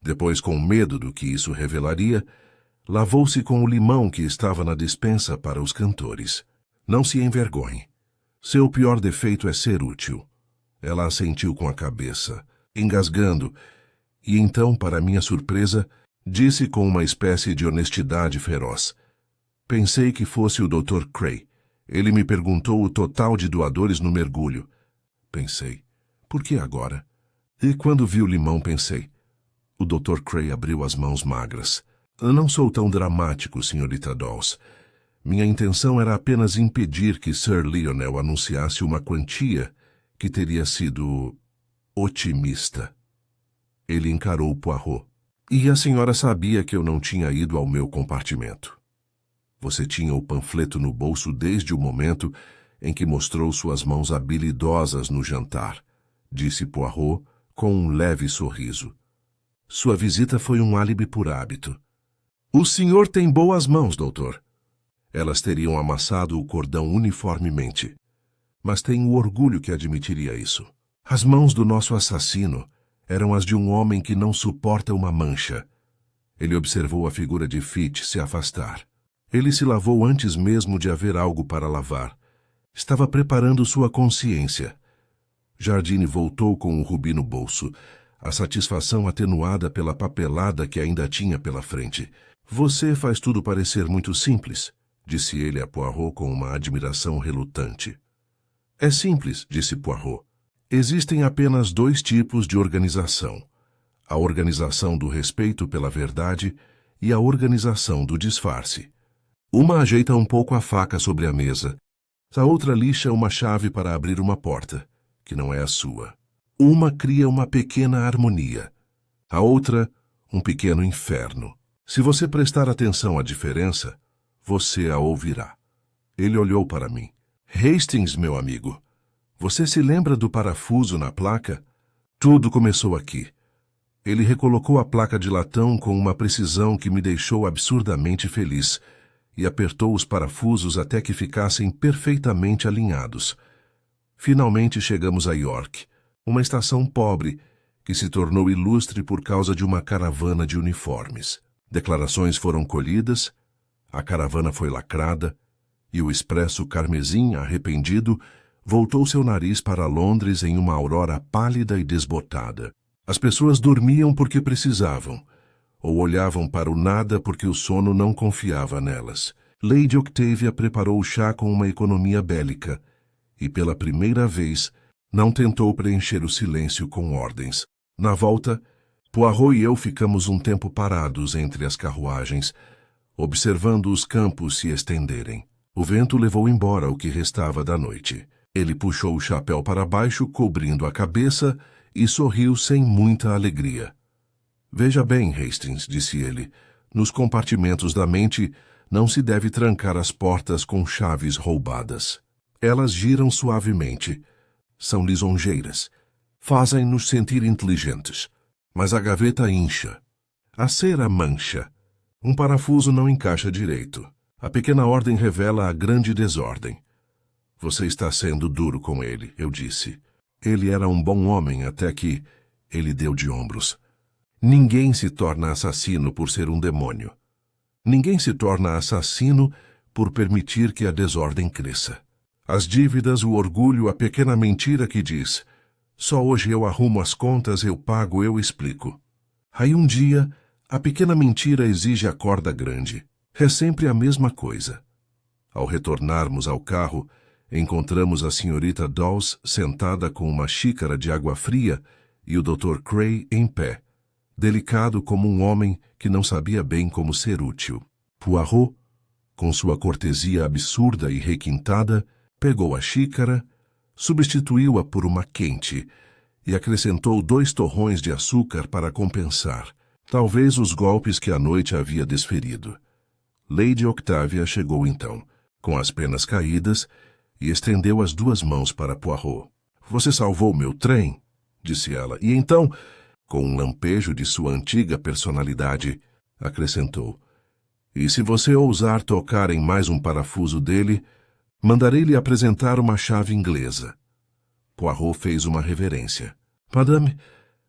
Depois, com medo do que isso revelaria, lavou-se com o limão que estava na despensa para os cantores. Não se envergonhe. Seu pior defeito é ser útil. Ela assentiu com a cabeça, engasgando, e então, para minha surpresa, disse com uma espécie de honestidade feroz. Pensei que fosse o Dr. Cray. Ele me perguntou o total de doadores no mergulho. Pensei, por que agora? E quando vi o limão, pensei, o Dr. Cray abriu as mãos magras. Não sou tão dramático, senhorita Dawes. Minha intenção era apenas impedir que Sir Lionel anunciasse uma quantia que teria sido otimista. Ele encarou Poirot. E a senhora sabia que eu não tinha ido ao meu compartimento. Você tinha o panfleto no bolso desde o momento em que mostrou suas mãos habilidosas no jantar, disse Poirot com um leve sorriso. Sua visita foi um álibi por hábito. O senhor tem boas mãos, doutor. Elas teriam amassado o cordão uniformemente. Mas tenho orgulho que admitiria isso. As mãos do nosso assassino eram as de um homem que não suporta uma mancha. Ele observou a figura de Fitch se afastar. Ele se lavou antes mesmo de haver algo para lavar. Estava preparando sua consciência. Jardine voltou com o rubi no bolso, a satisfação atenuada pela papelada que ainda tinha pela frente. Você faz tudo parecer muito simples, disse ele a Poirot com uma admiração relutante. É simples, disse Poirot. Existem apenas 2 tipos de organização. A organização do respeito pela verdade e a organização do disfarce. Uma ajeita um pouco a faca sobre a mesa. A outra lixa uma chave para abrir uma porta, que não é a sua. Uma cria uma pequena harmonia. A outra, um pequeno inferno. Se você prestar atenção à diferença, você a ouvirá. Ele olhou para mim. Hastings, meu amigo, você se lembra do parafuso na placa? Tudo começou aqui. Ele recolocou a placa de latão com uma precisão que me deixou absurdamente feliz e apertou os parafusos até que ficassem perfeitamente alinhados. Finalmente chegamos a York, uma estação pobre que se tornou ilustre por causa de uma caravana de uniformes. Declarações foram colhidas, a caravana foi lacrada e o expresso carmesim, arrependido, voltou seu nariz para Londres em uma aurora pálida e desbotada. As pessoas dormiam porque precisavam, ou olhavam para o nada porque o sono não confiava nelas. Lady Octavia preparou o chá com uma economia bélica e, pela primeira vez, não tentou preencher o silêncio com ordens. Na volta, Poirot e eu ficamos um tempo parados entre as carruagens, observando os campos se estenderem. O vento levou embora o que restava da noite. Ele puxou o chapéu para baixo, cobrindo a cabeça, e sorriu sem muita alegria. Veja bem, Hastings, disse ele, nos compartimentos da mente não se deve trancar as portas com chaves roubadas. Elas giram suavemente. São lisonjeiras. Fazem-nos sentir inteligentes. Mas a gaveta incha. A cera mancha. Um parafuso não encaixa direito. A pequena ordem revela a grande desordem. Você está sendo duro com ele, eu disse. Ele era um bom homem até que ele deu de ombros. Ninguém se torna assassino por ser um demônio. Ninguém se torna assassino por permitir que a desordem cresça. As dívidas, o orgulho, a pequena mentira que diz: só hoje eu arrumo as contas, eu pago, eu explico. Aí um dia, a pequena mentira exige a corda grande. É sempre a mesma coisa. Ao retornarmos ao carro, encontramos a senhorita Dawes sentada com uma xícara de água fria e o Dr. Cray em pé, delicado como um homem que não sabia bem como ser útil. Poirot, com sua cortesia absurda e requintada, pegou a xícara, substituiu-a por uma quente e acrescentou 2 torrões de açúcar para compensar, talvez os golpes que a noite havia desferido. Lady Octavia chegou então, com as penas caídas, e estendeu as 2 mãos para Poirot. Você salvou meu trem, disse ela, e então, com um lampejo de sua antiga personalidade, acrescentou: e se você ousar tocar em mais um parafuso dele, mandarei-lhe apresentar uma chave inglesa. Poirot fez uma reverência. Madame,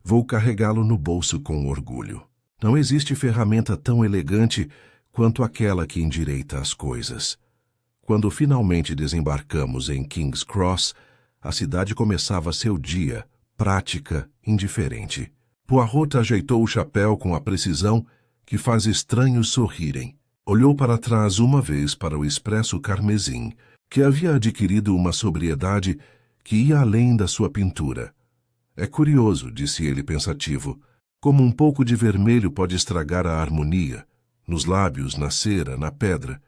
vou carregá-lo no bolso com orgulho. Não existe ferramenta tão elegante quanto aquela que endireita as coisas. Quando finalmente desembarcamos em King's Cross, a cidade começava seu dia, prática, indiferente. Poirot ajeitou o chapéu com a precisão que faz estranhos sorrirem. Olhou para trás uma vez para o expresso carmesim, que havia adquirido uma sobriedade que ia além da sua pintura. É curioso, disse ele pensativo, como um pouco de vermelho pode estragar a harmonia, nos lábios, na cera, na pedra.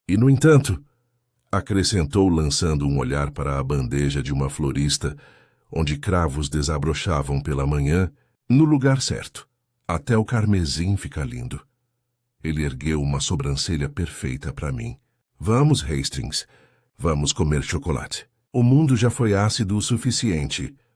E, no entanto, acrescentou lançando um olhar para a bandeja de uma florista, onde cravos desabrochavam pela manhã, no lugar certo, até o carmesim fica lindo. Ele ergueu uma sobrancelha perfeita para mim. Vamos, Hastings, vamos comer chocolate. O mundo já foi ácido o suficiente.